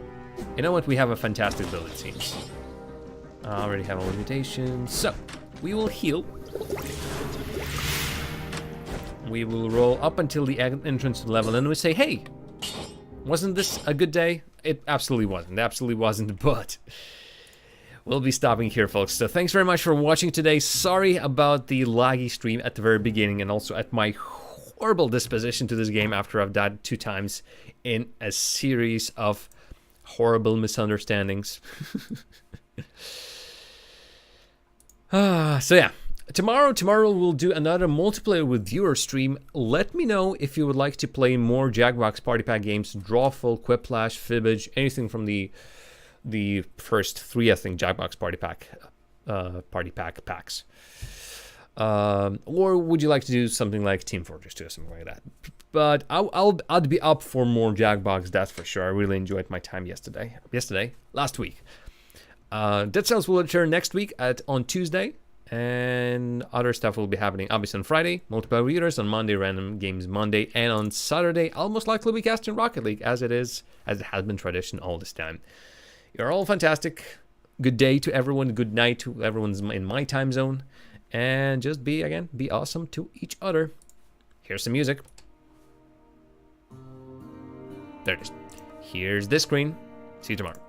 You know what? We have a fantastic build, it seems. I already have all limitations. So, we will heal. We will roll up until the entrance to the level, and we say, hey, wasn't this a good day? It absolutely wasn't. It absolutely wasn't, but we'll be stopping here, folks. So thanks very much for watching today. Sorry about the laggy stream at the very beginning, and also at my horrible disposition to this game after I've died 2 times in a series of horrible misunderstandings. So yeah, Tomorrow we'll do another multiplayer with viewer stream. Let me know if you would like to play more Jackbox Party Pack games, Drawful, Quiplash, Fibbage, anything from the first 3, I think, Jackbox Party Pack packs. Or would you like to do something like Team Fortress 2 or something like that? But I'd be up for more Jackbox, that's for sure. I really enjoyed my time last week. Dead Cells will return next week on Tuesday. And other stuff will be happening obviously on Friday, multiple readers on Monday, random games Monday, and on Saturday I'll most likely be casting Rocket League as it has been tradition all this time. You're all fantastic. Good day to everyone, good night to everyone's in my time zone, and just be awesome to each other. Here's some music. There it is. Here's this screen. See you tomorrow.